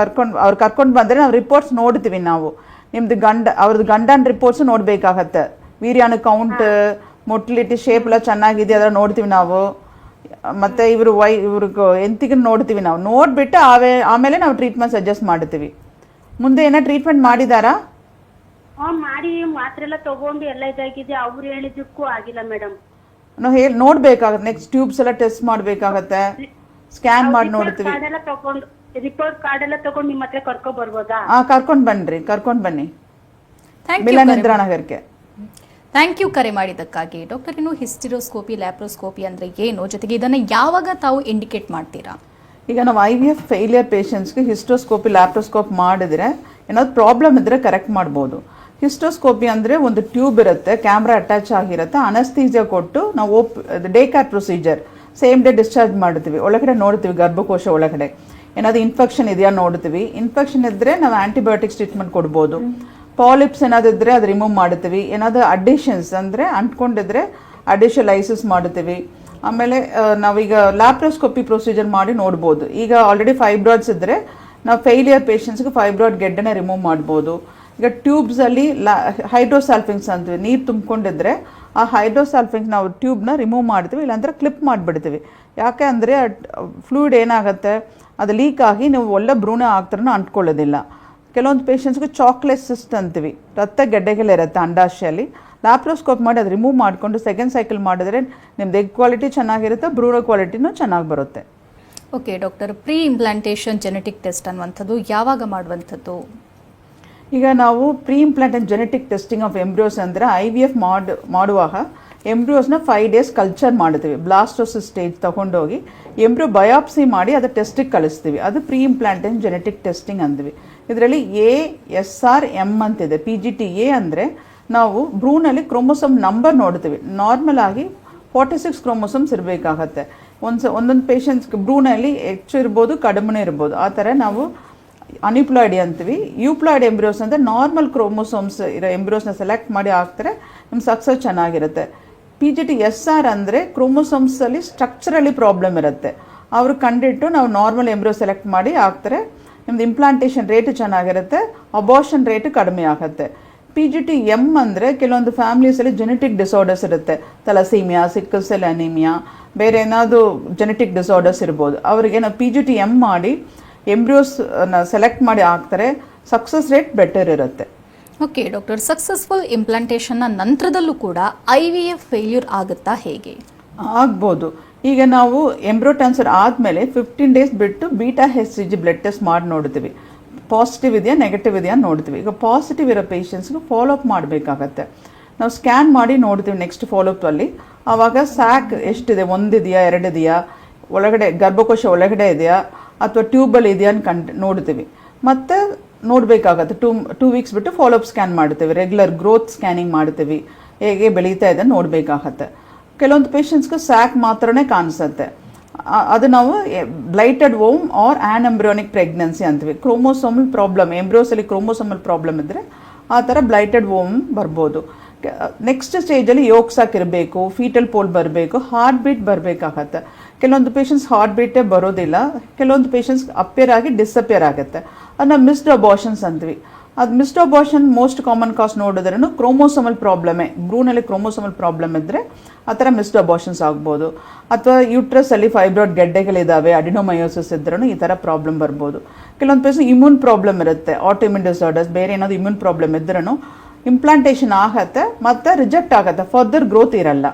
ಕರ್ಕೊಂಡು ಬಂದ್ರೆ ನಾವು ರಿಪೋರ್ಟ್ಸ್ ನೋಡ್ತೀವಿ. ನಾವು ನಿಮ್ದು ಅವ್ರದ್ದು ಗಂಡನ ರಿಪೋರ್ಟ್ಸ್ ನೋಡ್ಬೇಕಾಗತ್ತೆ. ವೀರ್ಯಾಣು ಕೌಂಟ್, ಮೊಟಿಲಿಟಿ, ಶೇಪ್ ಎಲ್ಲ ಚೆನ್ನಾಗಿದೆ ಅದರ ನೋಡ್ತೀವಿ ನಾವು. ಮತ್ತೆ ಇವ್ರಿಗೆ ಎಂತಿಗೆ ನೋಡ್ತೀವಿ ನಾವು. ನೋಡ್ಬಿಟ್ಟು ಆಮೇಲೆ ನಾವು ಟ್ರೀಟ್ಮೆಂಟ್ ಸಜೆಸ್ಟ್ ಮಾಡ್ತೀವಿ. ಮುಂದೆ ಏನೋ ಟ್ರೀಟ್ಮೆಂಟ್ ಮಾಡಿದಾರಾ? ಮಾಡಿ ಮಾತ್ರೆ ಎಲ್ಲ ತಗೊಂಡು ಎಲ್ಲ ಇದಾಗಿದೆ. ಅವ್ರು ಹೇಳಿದಕ್ಕೂ ಆಗಿಲ್ಲ ಮೇಡಮ್. ನಾವು ನೋಡ್ಬೇಕಾಗತ್ತೆ. ನೆಕ್ಸ್ಟ್ ಟ್ಯೂಬ್ಸ್ ಎಲ್ಲ ಟೆಸ್ಟ್ ಮಾಡ್ಬೇಕಾಗತ್ತೆ, ಸ್ಕ್ಯಾನ್ ಮಾಡಿ ನೋಡ್ತೀವಿ. ರಿಪೋರ್ಟ್ ಕಾರ್ಡ್ ಎಲ್ಲ ತಗೊಂಡು ನಿಮ್ಮ ಹತ್ರ ಕರ್ಕೊಂಡ್ ಬರ್ಬೋದಾ? ಕರ್ಕೊಂಡ್ ಬನ್ನಿ ಮಿಲನ್ ಇಂದ್ರಾನಗರ್ಗೆ. ಥ್ಯಾಂಕ್ ಯು ಕರೆ ಮಾಡಿದ್ದಕ್ಕಾಗಿ. ಡಾಕ್ಟರ್, ಇನ್ನು ಹಿಸ್ಟಿರೋಸ್ಕೋಪಿ, ಲ್ಯಾಪ್ರೋಸ್ಕೋಪಿ ಅಂದ್ರೆ ಏನು, ಜೊತೆಗೆ ಇದನ್ನ ಯಾವಾಗ ತಾವು ಇಂಡಿಕೇಟ್ ಮಾಡ್ತೀರಾ? ಈಗ ನಾವು IVF ಫೇಲಿಯರ್ ಪೇಷಂಟ್ಸ್ಗೆ ಹಿಸ್ಟೋಸ್ಕೋಪಿ, ಲ್ಯಾಪ್ರೋಸ್ಕೋಪ್ ಮಾಡಿದ್ರೆ ಏನಾದ್ರು ಪ್ರಾಬ್ಲಮ್ ಇದ್ರೆ ಕರೆಕ್ಟ್ ಮಾಡ್ಬೋದು. ಹಿಸ್ಟೋಸ್ಕೋಪಿ ಅಂದರೆ ಒಂದು ಟ್ಯೂಬ್ ಇರುತ್ತೆ, ಕ್ಯಾಮ್ರಾ ಅಟ್ಯಾಚ್ ಆಗಿರುತ್ತೆ, ಅನಸ್ಥೀಸಿಯಾ ಕೊಟ್ಟು ನಾವು day care procedure, same day discharge ಮಾಡ್ತೀವಿ. ಒಳಗಡೆ ನೋಡ್ತೀವಿ, ಗರ್ಭಕೋಶ ಒಳಗಡೆ ಏನಾದರೂ ಇನ್ಫೆಕ್ಷನ್ ಇದೆಯಾ ನೋಡ್ತೀವಿ. ಇನ್ಫೆಕ್ಷನ್ ಇದ್ದರೆ ನಾವು ಆ್ಯಂಟಿಬಯೋಟಿಕ್ಸ್ ಟ್ರೀಟ್ಮೆಂಟ್ ಕೊಡ್ಬೋದು. ಪಾಲಿಪ್ಸ್ ಏನಾದರೂ ಇದ್ದರೆ ಅದು ರಿಮೂವ್ ಮಾಡ್ತೀವಿ. ಏನಾದರೂ ಅಡಿಷನ್ಸ್ ಅಂದರೆ ಅಂಟ್ಕೊಂಡಿದ್ರೆ ಅಡಿಷಲೈಸಿಸ್ ಮಾಡ್ತೀವಿ. ಆಮೇಲೆ ನಾವೀಗ ಲ್ಯಾಪ್ರೋಸ್ಕೋಪಿ ಪ್ರೊಸೀಜರ್ ಮಾಡಿ ನೋಡ್ಬೋದು. ಈಗ ಆಲ್ರೆಡಿ ಫೈಬ್ರಾಯ್ಡ್ಸ್ ಇದ್ದರೆ ನಾವು ಫೇಲಿಯರ್ ಪೇಷಂಟ್ಸ್ಗೆ ಫೈಬ್ರಾಯ್ಡ್ ಗೆಡ್ಡನ್ನ ರಿಮೂವ್ ಮಾಡ್ಬೋದು. ಈಗ ಟ್ಯೂಬ್ಸಲ್ಲಿ ಹೈಡ್ರೋಸಾಲ್ಫಿಂಗ್ಸ್ ಅಂತೀವಿ, ನೀರು ತುಂಬಿಕೊಂಡಿದ್ರೆ ಆ ಹೈಡ್ರೋಸಾಲ್ಫಿಂಗ್ಸ್ ನಾವು ಟ್ಯೂಬ್ನ ರಿಮೂವ್ ಮಾಡ್ತೀವಿ, ಇಲ್ಲಾಂದರೆ ಕ್ಲಿಪ್ ಮಾಡಿಬಿಡ್ತೀವಿ. ಯಾಕೆ ಅಂದರೆ ಫ್ಲೂಯಿಡ್ ಏನಾಗುತ್ತೆ, ಅದು ಲೀಕ್ ಆಗಿ ನೀವು ಒಳ್ಳೆ ಭ್ರೂಣ ಆಗ್ತಾರನೂ ಅಂಟ್ಕೊಳ್ಳೋದಿಲ್ಲ. ಕೆಲವೊಂದು ಪೇಷಂಟ್ಸ್ಗೆ ಚಾಕ್ಲೇಟ್ ಸಿಸ್ಟ್ ಅಂತೀವಿ, ರಕ್ತ ಗೆಡ್ಡೆಗಳಿರುತ್ತೆ ಅಂಡಾಶಯಲ್ಲಿ. ಲ್ಯಾಪ್ರೋಸ್ಕೋಪ್ ಮಾಡಿ ಅದು ರಿಮೂವ್ ಮಾಡಿಕೊಂಡು ಸೆಕೆಂಡ್ ಸೈಕಲ್ ಮಾಡಿದ್ರೆ ನಿಮ್ದು ಎಗ್ ಕ್ವಾಲಿಟಿ ಚೆನ್ನಾಗಿರುತ್ತೆ, ಭ್ರೂಣ ಕ್ವಾಲಿಟಿನೂ ಚೆನ್ನಾಗಿ ಬರುತ್ತೆ. Okay doctor, pre implantation genetic test ಅನ್ನುವಂಥದ್ದು ಯಾವಾಗ ಮಾಡುವಂಥದ್ದು? ಈಗ ನಾವು pre implantation genetic testing of embryos ಅಂದರೆ IVF ಮಾಡುವಾಗ ಎಂಬ್ರಿಯೋಸ್ನ 5 days ಕಲ್ಚರ್ ಮಾಡ್ತೀವಿ. ಬ್ಲಾಸ್ಟೋಸಿಸ್ ಸ್ಟೇಜ್ ತೊಗೊಂಡೋಗಿ ಎಂಬ್ರಿಯೋ ಬಯಾಪ್ಸಿ ಮಾಡಿ ಅದು ಟೆಸ್ಟಿಗೆ ಕಳಿಸ್ತೀವಿ. ಅದು ಪ್ರೀ ಇಂಪ್ಲಾಂಟೇಷನ್ ಜೆನೆಟಿಕ್ ಟೆಸ್ಟಿಂಗ್ ಅಂದ್ವಿ. ಇದರಲ್ಲಿ ASR-M ಅಂತಿದೆ. PGT-A ಅಂದರೆ ನಾವು ಭ್ರೂಣಲ್ಲಿ ಕ್ರೋಮೋಸೋಮ್ ನಂಬರ್ ನೋಡ್ತೀವಿ. ನಾರ್ಮಲ್ ಆಗಿ 46 ಕ್ರೋಮೋಸೋಮ್ಸ್ ಇರಬೇಕಾಗತ್ತೆ. ಒಂದೊಂದು ಪೇಷಂಟ್ಸ್ಗೆ ಭ್ರೂಣಲ್ಲಿ ಹೆಚ್ಚು ಇರ್ಬೋದು, ಕಡಿಮೆ ಇರ್ಬೋದು. ಆ ಥರ ನಾವು ಅನಿಪ್ಲಾಯ್ಡಿ ಅಂತೀವಿ. ಯೂಪ್ಲಾಯ್ಡ್ ಎಂಬ್ರಿಯೋಸ್ ಅಂದರೆ ನಾರ್ಮಲ್ ಕ್ರೋಮೋಸೋಮ್ಸ್ ಇರೋ ಎಂಬ್ರಿಯೋಸ್ನ ಸೆಲೆಕ್ಟ್ ಮಾಡಿ ಹಾಕ್ತಾರೆ, ನಿಮ್ಮ ಸಕ್ಸಸ್ ಚೆನ್ನಾಗಿರುತ್ತೆ. PGT-SR ಅಂದರೆ ಕ್ರೋಮೋಸೋಮ್ಸಲ್ಲಿ ಸ್ಟ್ರಕ್ಚರಲಿ ಪ್ರಾಬ್ಲಮ್ ಇರುತ್ತೆ, ಅವರು ಕಂಡಿಟ್ಟು ನಾವು ನಾರ್ಮಲ್ ಎಂಬ್ರಿಯೋ ಸೆಲೆಕ್ಟ್ ಮಾಡಿ ಹಾಕ್ತಾರೆ, ನಿಮ್ದು ಇಂಪ್ಲಾಂಟೇಷನ್ ರೇಟ್ ಚೆನ್ನಾಗಿರುತ್ತೆ, ಅಬಾರ್ಷನ್ ರೇಟ್ ಕಡಿಮೆ ಆಗುತ್ತೆ. PGT-M ಅಂದರೆ ಕೆಲವೊಂದು ಫ್ಯಾಮಿಲೀಸಲ್ಲಿ ಜೆನೆಟಿಕ್ ಡಿಸಾರ್ಡರ್ಸ್ ಇರುತ್ತೆ, ತಲಸೀಮಿಯಾ, ಸಿಕ್ಕಲ್ ಸೆಲ್ ಅನಿಮಿಯಾ, ಬೇರೆ ಏನಾದರೂ ಜೆನೆಟಿಕ್ ಡಿಸಾರ್ಡರ್ಸ್ ಇರ್ಬೋದು. ಅವರಿಗೆ ನಾವು PGT-M ಮಾಡಿ ಎಂಬ್ರಿಯೋಸ್ನ ಸೆಲೆಕ್ಟ್ ಮಾಡಿ ಹಾಕ್ತಾರೆ, ಸಕ್ಸಸ್ ರೇಟ್ ಬೆಟರ್ ಇರುತ್ತೆ. ಓಕೆ ಡಾಕ್ಟರ್, ಸಕ್ಸಸ್ಫುಲ್ ಇಂಪ್ಲಾಂಟೇಷನ್ನ ನಂತರದಲ್ಲೂ ಕೂಡ IVF ಫೇಲ್ಯೂರ್ ಆಗುತ್ತಾ, ಹೇಗೆ? ಆಗ್ಬೋದು. ಈಗ ನಾವು ಎಂಬ್ರೋ ಟ್ರಾನ್ಸ್ಫರ್ ಆದಮೇಲೆ 15 ಡೇಸ್ ಬಿಟ್ಟು ಬೀಟಾ HCG ಬ್ಲಡ್ ಟೆಸ್ಟ್ ಮಾಡಿ ನೋಡ್ತೀವಿ, ಪಾಸಿಟಿವ್ ಇದೆಯಾ ನೆಗೆಟಿವ್ ಇದೆಯಾ ನೋಡ್ತೀವಿ. ಈಗ ಪಾಸಿಟಿವ್ ಇರೋ ಪೇಷಂಟ್ಸ್ಗೆ ಫಾಲೋಅಪ್ ಮಾಡಬೇಕಾಗತ್ತೆ. ನಾವು ಸ್ಕ್ಯಾನ್ ಮಾಡಿ ನೋಡ್ತೀವಿ ನೆಕ್ಸ್ಟ್ ಫಾಲೋಅಪ್ಪಲ್ಲಿ. ಆವಾಗ ಸ್ಯಾಕ್ ಎಷ್ಟಿದೆ, 1 ಇದೆಯಾ 2 ಇದೆಯಾ, ಒಳಗಡೆ ಗರ್ಭಕೋಶ ಒಳಗಡೆ ಇದೆಯಾ ಅಥವಾ ಟ್ಯೂಬಲ್ ಇದೆಯಾ ಅಂತ ನೋಡ್ತೀವಿ. ಮತ್ತು ನೋಡಬೇಕಾಗತ್ತೆ 2 ವೀಕ್ಸ್ ಬಿಟ್ಟು ಫಾಲೋಅಪ್ ಸ್ಕ್ಯಾನ್ ಮಾಡ್ತೀವಿ, ರೆಗ್ಯುಲರ್ ಗ್ರೋತ್ ಸ್ಕ್ಯಾನಿಂಗ್ ಮಾಡ್ತೀವಿ, ಹೇಗೆ ಬೆಳೀತಾ ಇದೆ ನೋಡಬೇಕಾಗತ್ತೆ. ಕೆಲವೊಂದು ಪೇಷಂಟ್ಸ್ಗೆ ಸ್ಯಾಕ್ ಮಾತ್ರನೇ ಕಾಣಿಸುತ್ತೆ, ಅದು ನಾವು ಬ್ಲೈಟೆಡ್ ವೋಮ್ ಆರ್ ಆ್ಯನ್ಎಂಬ್ರಿಯೋನಿಕ್ ಪ್ರೆಗ್ನೆನ್ಸಿ ಅಂತೀವಿ. ಕ್ರೋಮೋಸೋಮಲ್ ಪ್ರಾಬ್ಲಮ್, ಎಂಬ್ರಿಯೋಸಲ್ಲಿ ಕ್ರೋಮೋಸೋಮಲ್ ಪ್ರಾಬ್ಲಮ್ ಇದ್ದರೆ ಆ ಥರ ಬ್ಲೈಟೆಡ್ ವೋಮ್ ಬರ್ಬೋದು. ನೆಕ್ಸ್ಟ್ ಸ್ಟೇಜಲ್ಲಿ ಯೋಗ್ ಸಾಕ್ ಇರಬೇಕು, ಫೀಟಲ್ ಪೋಲ್ ಬರಬೇಕು, ಹಾರ್ಟ್ ಬೀಟ್ ಬರಬೇಕಾಗತ್ತೆ. ಕೆಲವೊಂದು ಪೇಷಂಟ್ಸ್ ಹಾರ್ಟ್ ಬೀಟೇ ಬರೋದಿಲ್ಲ, ಕೆಲವೊಂದು ಪೇಷಂಟ್ಸ್ ಅಪಿಯರ್ ಆಗಿ ಡಿಸಪಿಯರ್ ಆಗುತ್ತೆ, ಅದನ್ನ ಮಿಸ್ಡ್ ಅಬಾರ್ಷನ್ಸ್ ಅಂತೀವಿ. ಅದು ಮಿಸ್ಡ್ ಅಬಾರ್ಷನ್ ಮೋಸ್ಟ್ ಕಾಮನ್ ಕಾಸ್ ನೋಡಿದ್ರೂ ಕ್ರೋಮೋಸೋಮಲ್ ಪ್ರಾಬ್ಲಮೇ, ಭ್ರೂಣಲ್ಲಿ ಕ್ರೋಮೋಸೋಮಲ್ ಪ್ರಾಬ್ಲಮ್ ಇದ್ದರೆ ಆ ಥರ ಮಿಸ್ಡ್ ಅಬಾರ್ಷನ್ಸ್ ಆಗ್ಬೋದು. ಅಥವಾ ಯೂಟ್ರಸಲ್ಲಿ ಫೈಬ್ರಾಯ್ಡ್ ಗೆಡ್ಡೆಗಳಿದ್ದಾವೆ, ಅಡಿನೋಮಯೋಸಿಸ್ ಇದ್ರೂ ಈ ಥರ ಪ್ರಾಬ್ಲಮ್ ಬರ್ಬೋದು. ಕೆಲವೊಂದು ಪೇಷಂಟ್ ಇಮ್ಯೂನ್ ಪ್ರಾಬ್ಲಮ್ ಇರುತ್ತೆ, ಆಟೋಇಮ್ಯೂನ್ ಡಿಸಾರ್ಡರ್ಸ್, ಬೇರೆ ಏನಾದರೂ ಇಮ್ಯೂನ್ ಪ್ರಾಬ್ಲಮ್ ಇದ್ರೂ ಇಂಪ್ಲಾಂಟೇಷನ್ ಆಗತ್ತೆ ಮತ್ತು ರಿಜೆಕ್ಟ್ ಆಗುತ್ತೆ, ಫರ್ದರ್ ಗ್ರೋತ್ ಇರಲ್ಲ.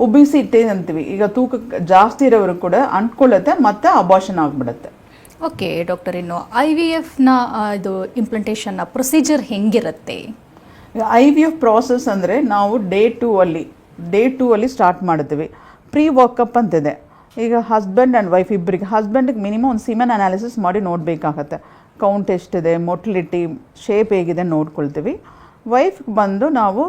ಒಬಿಸಿಟಿ ಅಂತೀವಿ, ಈಗ ತೂಕ ಜಾಸ್ತಿ ಇರೋರು ಕೂಡ ಅಂಟ್ಕೊಳ್ಳುತ್ತೆ ಮತ್ತು ಅಬಾರ್ಷನ್ ಆಗಿಬಿಡುತ್ತೆ. ಓಕೆ ಡಾಕ್ಟರ್, ಇನ್ನು IVFನ ಇದು ಇಂಪ್ಲಾಂಟೇಷನ್ನ ಪ್ರೊಸೀಜರ್ ಹೆಂಗಿರುತ್ತೆ? IVF ಪ್ರಾಸೆಸ್ ಅಂದರೆ ನಾವು ಡೇ ಟೂ ಅಲ್ಲಿ ಸ್ಟಾರ್ಟ್ ಮಾಡ್ತೀವಿ. ಪ್ರೀ ವರ್ಕಪ್ ಅಂತಿದೆ. ಈಗ ಹಸ್ಬೆಂಡ್ ಆ್ಯಂಡ್ ವೈಫ್ ಇಬ್ಬರಿಗೆ, ಹಸ್ಬೆಂಡಿಗೆ ಮಿನಿಮಮ್ ಒಂದು ಸಿಮೆನ್ ಅನಾಲಿಸಿಸ್ ಮಾಡಿ ನೋಡಬೇಕಾಗತ್ತೆ, ಕೌಂಟ್ ಎಷ್ಟಿದೆ, ಮೊಟಿಲಿಟಿ, ಶೇಪ್ ಹೇಗಿದೆ ನೋಡ್ಕೊಳ್ತೀವಿ. ವೈಫ್ಗೆ ಬಂದು ನಾವು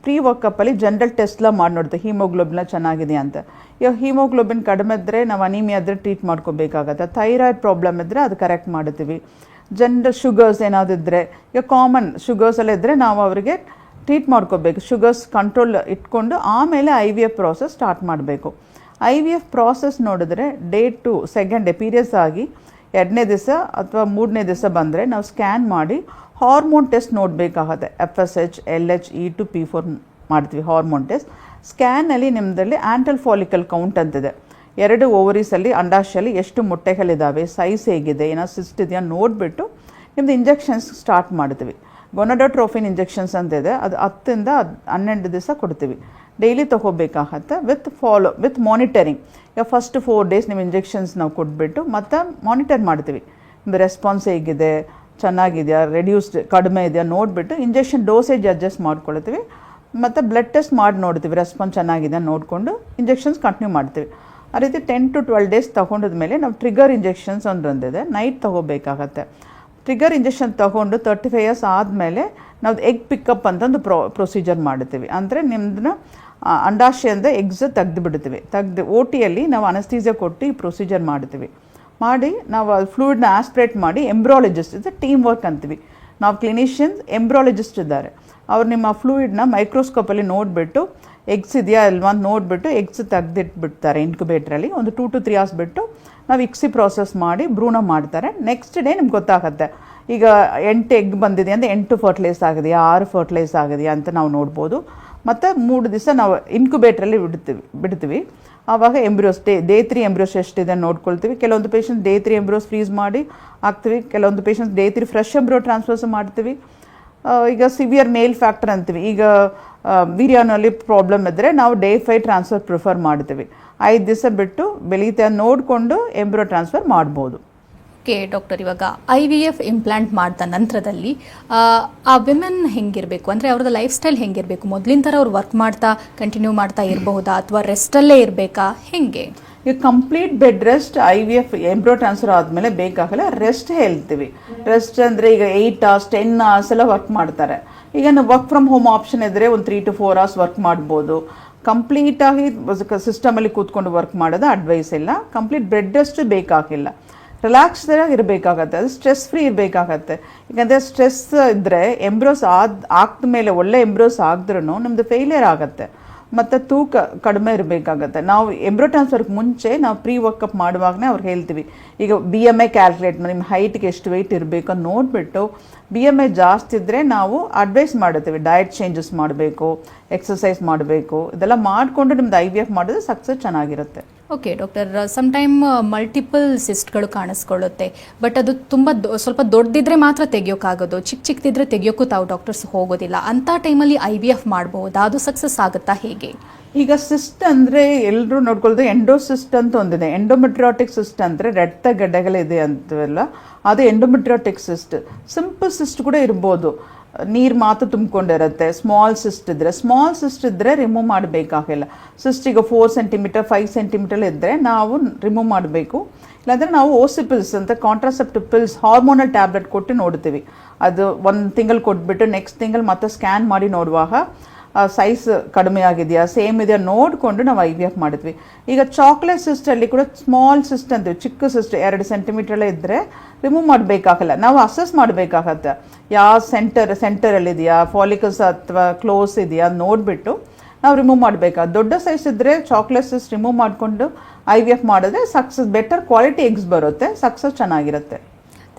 ಪ್ರೀ ವರ್ಕಪ್ಪಲ್ಲಿ ಜನರಲ್ ಟೆಸ್ಟ್ಲ ಮಾಡಿ ನೋಡ್ತೀವಿ, ಹೀಮೋಗ್ಲೋಬಿನ್ ಚೆನ್ನಾಗಿದೆಯಾ ಅಂತ. ಈಗ ಹೀಮೋಗ್ಲೋಬಿನ್ ಕಡಿಮೆ ಇದ್ದರೆ ನಾವು ಅನಿಮಿಯಾ ಇದ್ದರೆ ಟ್ರೀಟ್ ಮಾಡ್ಕೋಬೇಕಾಗತ್ತೆ, ಥೈರಾಯ್ಡ್ ಪ್ರಾಬ್ಲಮ್ ಇದ್ದರೆ ಅದು ಕರೆಕ್ಟ್ ಮಾಡ್ತೀವಿ. ಜನರಲ್ ಶುಗರ್ಸ್ ಏನಾದ್ರು ಇದ್ದರೆ, ಈಗ ಕಾಮನ್ ಶುಗರ್ಸೆಲ್ಲ ಇದ್ದರೆ ನಾವು ಅವರಿಗೆ ಟ್ರೀಟ್ ಮಾಡ್ಕೋಬೇಕು, ಶುಗರ್ಸ್ ಕಂಟ್ರೋಲ್ ಇಟ್ಕೊಂಡು ಆಮೇಲೆ IVF ಪ್ರಾಸೆಸ್ ಸ್ಟಾರ್ಟ್ ಮಾಡಬೇಕು. IVF ಪ್ರಾಸೆಸ್ ನೋಡಿದ್ರೆ ಡೇ 2 ಸೆಕೆಂಡ್ ಡೇ ಪೀರಿಯಡ್ಸ್ ಆಗಿ 2ನೇ ದಿವಸ ಅಥವಾ 3ನೇ ದಿವಸ ಬಂದರೆ ನಾವು ಸ್ಕ್ಯಾನ್ ಮಾಡಿ ಹಾರ್ಮೋನ್ ಟೆಸ್ಟ್ ನೋಡಬೇಕಾಗತ್ತೆ. FSH, LH, E2, P4 ಮಾಡ್ತೀವಿ ಹಾರ್ಮೋನ್ ಟೆಸ್ಟ್. ಸ್ಕ್ಯಾನಲ್ಲಿ ನಿಮ್ಮದಲ್ಲಿ ಆ್ಯಂಟಲ್ ಫಾಲಿಕಲ್ ಕೌಂಟ್ ಅಂತಿದೆ, 2 ಓವರೀಸಲ್ಲಿ ಅಂಡಾಶಯಲ್ಲಿ ಎಷ್ಟು ಮೊಟ್ಟೆಗಳಿದ್ದಾವೆ, ಸೈಜ್ ಹೇಗಿದೆ, ಏನೋ ಸಿಸ್ಟ್ ಇದೆಯಾ ನೋಡಿಬಿಟ್ಟು ನಿಮ್ಮದು ಇಂಜೆಕ್ಷನ್ಸ್ ಸ್ಟಾರ್ಟ್ ಮಾಡ್ತೀವಿ. ಗೊನಡೋಟ್ರೋಫಿನ್ ಇಂಜೆಕ್ಷನ್ಸ್ ಅಂತಿದೆ, ಅದು 10ರಿಂದ 12 ದಿವಸ ಕೊಡ್ತೀವಿ, ಡೈಲಿ ತೊಗೋಬೇಕಾಗತ್ತೆ ವಿತ್ ಮಾನಿಟರಿಂಗ್. ಈಗ ಫಸ್ಟ್ 4 ಡೇಸ್ ನಿಮ್ಮ ಇಂಜೆಕ್ಷನ್ಸ್ ನಾವು ಕೊಟ್ಬಿಟ್ಟು ಮತ್ತೆ ಮಾನಿಟರ್ ಮಾಡ್ತೀವಿ, ನಿಮ್ಮದು ರೆಸ್ಪಾನ್ಸ್ ಹೇಗಿದೆ, ಚೆನ್ನಾಗಿದೆಯಾ, ರೆಡ್ಯೂಸ್ಡ್ ಕಡಿಮೆ ಇದೆಯಾ ನೋಡಿಬಿಟ್ಟು ಇಂಜೆಕ್ಷನ್ ಡೋಸೇಜ್ ಅಡ್ಜಸ್ಟ್ ಮಾಡ್ಕೊಳ್ತೀವಿ. ಮತ್ತು ಬ್ಲಡ್ ಟೆಸ್ಟ್ ಮಾಡಿ ನೋಡ್ತೀವಿ, ರೆಸ್ಪಾನ್ಸ್ ಚೆನ್ನಾಗಿದೆ ನೋಡಿಕೊಂಡು ಇಂಜೆಕ್ಷನ್ಸ್ ಕಂಟಿನ್ಯೂ ಮಾಡ್ತೀವಿ. ಆ ರೀತಿ 10 to 12 ಡೇಸ್ ತೊಗೊಂಡಿದ್ಮೇಲೆ ನಾವು ಟ್ರಿಗರ್ ಇಂಜೆಕ್ಷನ್ಸ್ ಒಂದೊಂದಿದೆ, ನೈಟ್ ತೊಗೋಬೇಕಾಗತ್ತೆ. ಟ್ರಿಗರ್ ಇಂಜೆಕ್ಷನ್ ತೊಗೊಂಡು 35 ಇಯರ್ಸ್ ಆದಮೇಲೆ ನಾವು ಎಗ್ ಪಿಕಪ್ ಅಂತಂದು ಪ್ರೊಸೀಜರ್ ಮಾಡ್ತೀವಿ. ಅಂದರೆ ನಿಮ್ಮದನ್ನ ಅಂಡಾಶಯದಿಂದ ಎಗ್ಸ್ ತೆಗೆದು ಬಿಡ್ತೀವಿ. OTಯಲ್ಲಿ ನಾವು ಅನಸ್ತೀಸಿಯಾ ಕೊಟ್ಟು ಈ ಪ್ರೊಸೀಜರ್ ಮಾಡ್ತೀವಿ. ಮಾಡಿ ನಾವು ಫ್ಲೂಯಿಡ್ನ ಆಸ್ಪಿರೇಟ್ ಮಾಡಿ ಎಂಬ್ರಾಲಜಿಸ್ಟ್ ಇದೆ, ಟೀಮ್ ವರ್ಕ್ ಅಂತೀವಿ. ನಾವು ಕ್ಲಿನಿಷಿಯನ್ಸ್ ಎಂಬ್ರಾಲಜಿಸ್ಟ್ ಇದ್ದಾರೆ, ಅವ್ರು ನಿಮ್ಮ ಫ್ಲೂಯಿಡ್ನ ಮೈಕ್ರೋಸ್ಕೋಪಲ್ಲಿ ನೋಡಿಬಿಟ್ಟು ಎಗ್ಸ್ ಇದೆಯಾ ಅಲ್ವಾ ಅಂತ ನೋಡಿಬಿಟ್ಟು ಎಗ್ಸ್ ತೆಗೆದಿಟ್ಬಿಡ್ತಾರೆ ಇನ್ಕ್ಯುಬೇಟ್ರಲ್ಲಿ. ಒಂದು 2 to 3 hours ಬಿಟ್ಟು ನಾವು ಇಕ್ಸಿ ಪ್ರಾಸೆಸ್ ಮಾಡಿ ಭ್ರೂಣ ಮಾಡ್ತಾರೆ. ನೆಕ್ಸ್ಟ್ ಡೇ ನಿಮ್ಗೆ ಗೊತ್ತಾಗುತ್ತೆ, ಈಗ 8 ಎಗ್ ಬಂದಿದೆ ಅಂದರೆ 8 ಫರ್ಟಿಲೈಸ್ ಆಗಿದೆಯಾ, 6 ಫರ್ಟಿಲೈಸ್ ಆಗಿದೆಯಾ ಅಂತ ನಾವು ನೋಡ್ಬೋದು. ಮತ್ತು 3 ದಿವಸ ನಾವು ಇನ್ಕ್ಯುಬೇಟ್ರಲ್ಲಿ ಬಿಡ್ತೀವಿ. ಆವಾಗ ಎಂಬ್ರಿಯೋಸ್ ಡೇ 3 ಎಂಬ್ರಿಯೋಸ್ ಎಷ್ಟಿದೆ ನೋಡ್ಕೊಳ್ತೀವಿ. ಕೆಲವೊಂದು ಪೇಷಂಟ್ಸ್ ಡೇ 3 ಎಂಬ್ರಿಯೋಸ್ ಫ್ರೀಸ್ ಮಾಡಿ ಹಾಕ್ತೀವಿ, ಕೆಲವೊಂದು patients day 3 fresh embryo transfers ಮಾಡ್ತೀವಿ. ಈಗ ಸಿವಿಯರ್ ಮೇಲ್ ಫ್ಯಾಕ್ಟರ್ ಅಂತೀವಿ, ಈಗ ವೀರ್ಯಾಣುವಲ್ಲಿ ಪ್ರಾಬ್ಲಮ್ ಇದ್ದರೆ ನಾವು ಡೇ 5 ಟ್ರಾನ್ಸ್ಫರ್ ಪ್ರಿಫರ್ ಮಾಡ್ತೀವಿ. 5 ದಿವಸ ಬಿಟ್ಟು ಬೆಳೀತಾ ನೋಡಿಕೊಂಡು ಎಂಬ್ರಿಯೋ ಟ್ರಾನ್ಸ್ಫರ್ ಮಾಡ್ಬೋದು. ಓಕೆ ಡಾಕ್ಟರ್, ಇವಾಗ IVF ಇಂಪ್ಲಾಂಟ್ ಮಾಡಿದ ನಂತರದಲ್ಲಿ ಆ ವಿಮೆನ್ ಹೆಂಗಿರಬೇಕು, ಅಂದರೆ ಅವ್ರದ್ದು ಲೈಫ್ ಸ್ಟೈಲ್ ಹೆಂಗಿರಬೇಕು? ಮೊದಲಿನ ಥರ ಅವ್ರು ವರ್ಕ್ ಮಾಡ್ತಾ ಕಂಟಿನ್ಯೂ ಮಾಡ್ತಾ ಇರಬಹುದಾ ಅಥವಾ ರೆಸ್ಟಲ್ಲೇ ಇರಬೇಕಾ, ಹೆಂಗೆ? ಈಗ complete bed rest IVF embryo transfer ಆದಮೇಲೆ ಬೇಕಾಗಲ್ಲ, ರೆಸ್ಟ್ ಹೇಳ್ತೀವಿ. ರೆಸ್ಟ್ ಅಂದರೆ ಈಗ 8 hours 10 hours ಎಲ್ಲ ವರ್ಕ್ ಮಾಡ್ತಾರೆ. ಈಗ ವರ್ಕ್ ಫ್ರಮ್ ಹೋಮ್ ಆಪ್ಷನ್ ಇದ್ದರೆ ಒಂದು 3 to 4 hours ವರ್ಕ್ ಮಾಡ್ಬೋದು. ಕಂಪ್ಲೀಟಾಗಿ ಸಿಸ್ಟಮಲ್ಲಿ ಕೂತ್ಕೊಂಡು ವರ್ಕ್ ಮಾಡೋದು ಅಡ್ವೈಸ್ ಇಲ್ಲ. ಕಂಪ್ಲೀಟ್ ಬೆಡ್ ರೆಸ್ಟ್ ಬೇಕಾಗಿಲ್ಲ, ರಿಲ್ಯಾಕ್ಸ್ಡಾಗಿ ಇರಬೇಕಾಗತ್ತೆ, ಅದು ಸ್ಟ್ರೆಸ್ ಫ್ರೀ ಇರಬೇಕಾಗತ್ತೆ. ಯಾಕಂದರೆ ಸ್ಟ್ರೆಸ್ ಇದ್ದರೆ ಎಂಬ್ರೋಸ್ ಆಗ್ದ ಮೇಲೆ ಒಳ್ಳೆ ಎಂಬ್ರೋಸ್ ಆಗಿದ್ರೂ ನಮ್ಮದು ಫೇಲಿಯರ್ ಆಗುತ್ತೆ ಮತ್ತು ತೂಕ ಕಡಿಮೆ ಇರಬೇಕಾಗತ್ತೆ. ನಾವು ಎಂಬ್ರೋ ಟ್ರಾನ್ಸ್ಫರ್ಗೆ ಮುಂಚೆ ನಾವು ಪ್ರೀ ವರ್ಕಪ್ ಮಾಡುವಾಗಲೇ ಅವ್ರು ಹೇಳ್ತೀವಿ, ಈಗ BMI ಕ್ಯಾಲ್ಕುಲೇಟ್ ಮಾಡಿ ನಿಮ್ಮ ಹೈಟ್ಗೆ ಎಷ್ಟು ವೆಯ್ಟ್ ಇರಬೇಕು ಅಂತ ನೋಡಿಬಿಟ್ಟು BMI ಜಾಸ್ತಿ ಇದ್ದರೆ ನಾವು ಅಡ್ವೈಸ್ ಮಾಡ್ತೀವಿ, ಡಯಟ್ ಚೇಂಜಸ್ ಮಾಡಬೇಕು, ಎಕ್ಸಸೈಸ್ ಮಾಡಬೇಕು. ಇದೆಲ್ಲ ಮಾಡಿಕೊಂಡು ನಿಮ್ದು IVF ಮಾಡಿದ್ರೆ ಸಕ್ಸಸ್ ಚೆನ್ನಾಗಿರುತ್ತೆ. ಓಕೆ ಡಾಕ್ಟರ್, ಸಮ್ಟೈಮ್ ಮಲ್ಟಿಪಲ್ ಸಿಸ್ಟ್ಗಳು ಕಾಣಿಸ್ಕೊಳ್ಳುತ್ತೆ, ಬಟ್ ಅದು ತುಂಬ ಸ್ವಲ್ಪ ದೊಡ್ಡದಿದ್ರೆ ಮಾತ್ರ ತೆಗಿಯೋಕ್ಕಾಗೋದು, ಚಿಕ್ಕದಿದ್ರೆ ತೆಗಿಯೋಕ್ಕೂ ತಾವು ಡಾಕ್ಟರ್ಸ್ ಹೋಗೋದಿಲ್ಲ. ಅಂಥ ಟೈಮಲ್ಲಿ IVF ಮಾಡ್ಬೋದಾ? ಅದು ಸಕ್ಸಸ್ ಆಗುತ್ತಾ ಹೇಗೆ? ಈಗ ಸಿಸ್ಟ್ ಅಂದರೆ ಎಲ್ಲರೂ ನೋಡ್ಕೊಳ್ದು ಎಂಡೋಸಿಸ್ಟ್ ಅಂತ ಒಂದಿದೆ. ಎಂಡೋಮೆಟ್ರಿಯಾಟಿಕ್ ಸಿಸ್ಟ್ ಅಂದರೆ ರಕ್ತ ಗಡ್ಡೆಗಳಿದೆ ಅಂತವಲ್ಲ, ಅದು ಎಂಡೋಮೆಟ್ರಿಯಾಟಿಕ್ ಸಿಸ್ಟ್. ಸಿಂಪಲ್ ಸಿಸ್ಟ್ ಕೂಡ ಇರ್ಬೋದು, ನೀರು ಮಾತ್ರ ತುಂಬಿಕೊಂಡಿರುತ್ತೆ. ಸ್ಮಾಲ್ ಸಿಸ್ಟ್ ಇದ್ದರೆ ರಿಮೂವ್ ಮಾಡಬೇಕಾಗಿಲ್ಲ. ಸಿಸ್ಟ್ ಈಗ 4 centimeter 5 centimeter ಇದ್ದರೆ ನಾವು ರಿಮೂವ್ ಮಾಡಬೇಕು. ಇಲ್ಲಾಂದರೆ ನಾವು ಓಸಿಪಿಲ್ಸ್ ಅಂತ ಕಾಂಟ್ರಾಸೆಪ್ಟಿವ್ ಪಿಲ್ಸ್, ಹಾರ್ಮೋನಲ್ ಟ್ಯಾಬ್ಲೆಟ್ ಕೊಟ್ಟು ನೋಡ್ತೀವಿ. ಅದು 1 ತಿಂಗಳು ಕೊಟ್ಬಿಟ್ಟು ನೆಕ್ಸ್ಟ್ ತಿಂಗಳು ಮತ್ತೆ ಸ್ಕ್ಯಾನ್ ಮಾಡಿ ನೋಡುವಾಗ ಸೈಜ್ ಕಡಿಮೆ ಆಗಿದೆಯಾ ಸೇಮ್ ಇದೆಯಾ ನೋಡಿಕೊಂಡು ನಾವು IVF ಮಾಡಿದ್ವಿ. ಈಗ ಚಾಕ್ಲೇಟ್ ಸಿಸ್ಟಲ್ಲಿ ಕೂಡ ಸ್ಮಾಲ್ ಸಿಸ್ಟ್ ಅಂತೀವಿ, ಚಿಕ್ಕ ಸಿಸ್ಟ್ 2 centimeter ಇದ್ದರೆ ರಿಮೂವ್ ಮಾಡಬೇಕಾಗಲ್ಲ, ನಾವು ಅಸೆಸ್ ಮಾಡಬೇಕಾಗತ್ತೆ. ಯಾವ ಸೆಂಟರಲ್ಲಿದೆಯಾ, ಫಾಲಿಕಲ್ಸ್ ಅಥವಾ ಕ್ಲೋಸ್ ಇದೆಯಾ ನೋಡಿಬಿಟ್ಟು ನಾವು ರಿಮೂವ್ ಮಾಡಬೇಕಾಗುತ್ತೆ. ದೊಡ್ಡ ಸೈಜ್ ಇದ್ದರೆ ಚಾಕ್ಲೇಟ್ ಸಿಸ್ಟ್ ರಿಮೂವ್ ಮಾಡಿಕೊಂಡು IVF ಮಾಡಿದ್ರೆ ಸಕ್ಸಸ್, ಬೆಟರ್ ಕ್ವಾಲಿಟಿ ಎಗ್ಸ್ ಬರುತ್ತೆ, ಸಕ್ಸಸ್ ಚೆನ್ನಾಗಿರುತ್ತೆ.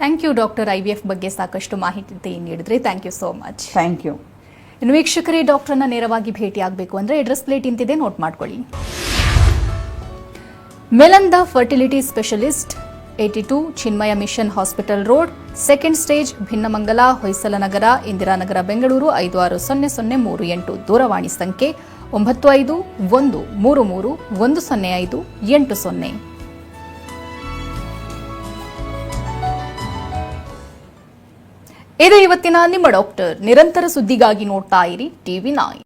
Thank you doctor. IVF ಬಗ್ಗೆ ಸಾಕಷ್ಟು ಮಾಹಿತಿ ನೀಡಿದ್ರಿ. Thank you so much. Thank you. ಇನ್ನು ವೀಕ್ಷಕರೇ, ಡಾಕ್ಟರ್ನ ನೇರವಾಗಿ ಭೇಟಿಯಾಗಬೇಕು ಅಂದರೆ ಅಡ್ರೆಸ್ ಪ್ಲೇಟ್ ಇಂತಿದೆ, ನೋಟ್ ಮಾಡ್ಕೊಳ್ಳಿ. ಮೆಲಂದ fertility specialist, 82 Chinmaya mission hospital road, 2nd stage, Binnamangala, Hoysalanagar, Indiranagar, Bengaluru 560038. ದೂರವಾಣಿ ಸಂಖ್ಯೆ 9513310580. ಇದು ಇವತ್ತಿನ ನಿಮ್ಮ ಡಾಕ್ಟರ್. ನಿರಂತರ ಸುದ್ದಿಗಾಗಿ ನೋಡ್ತಾ ಇರಿ TV9.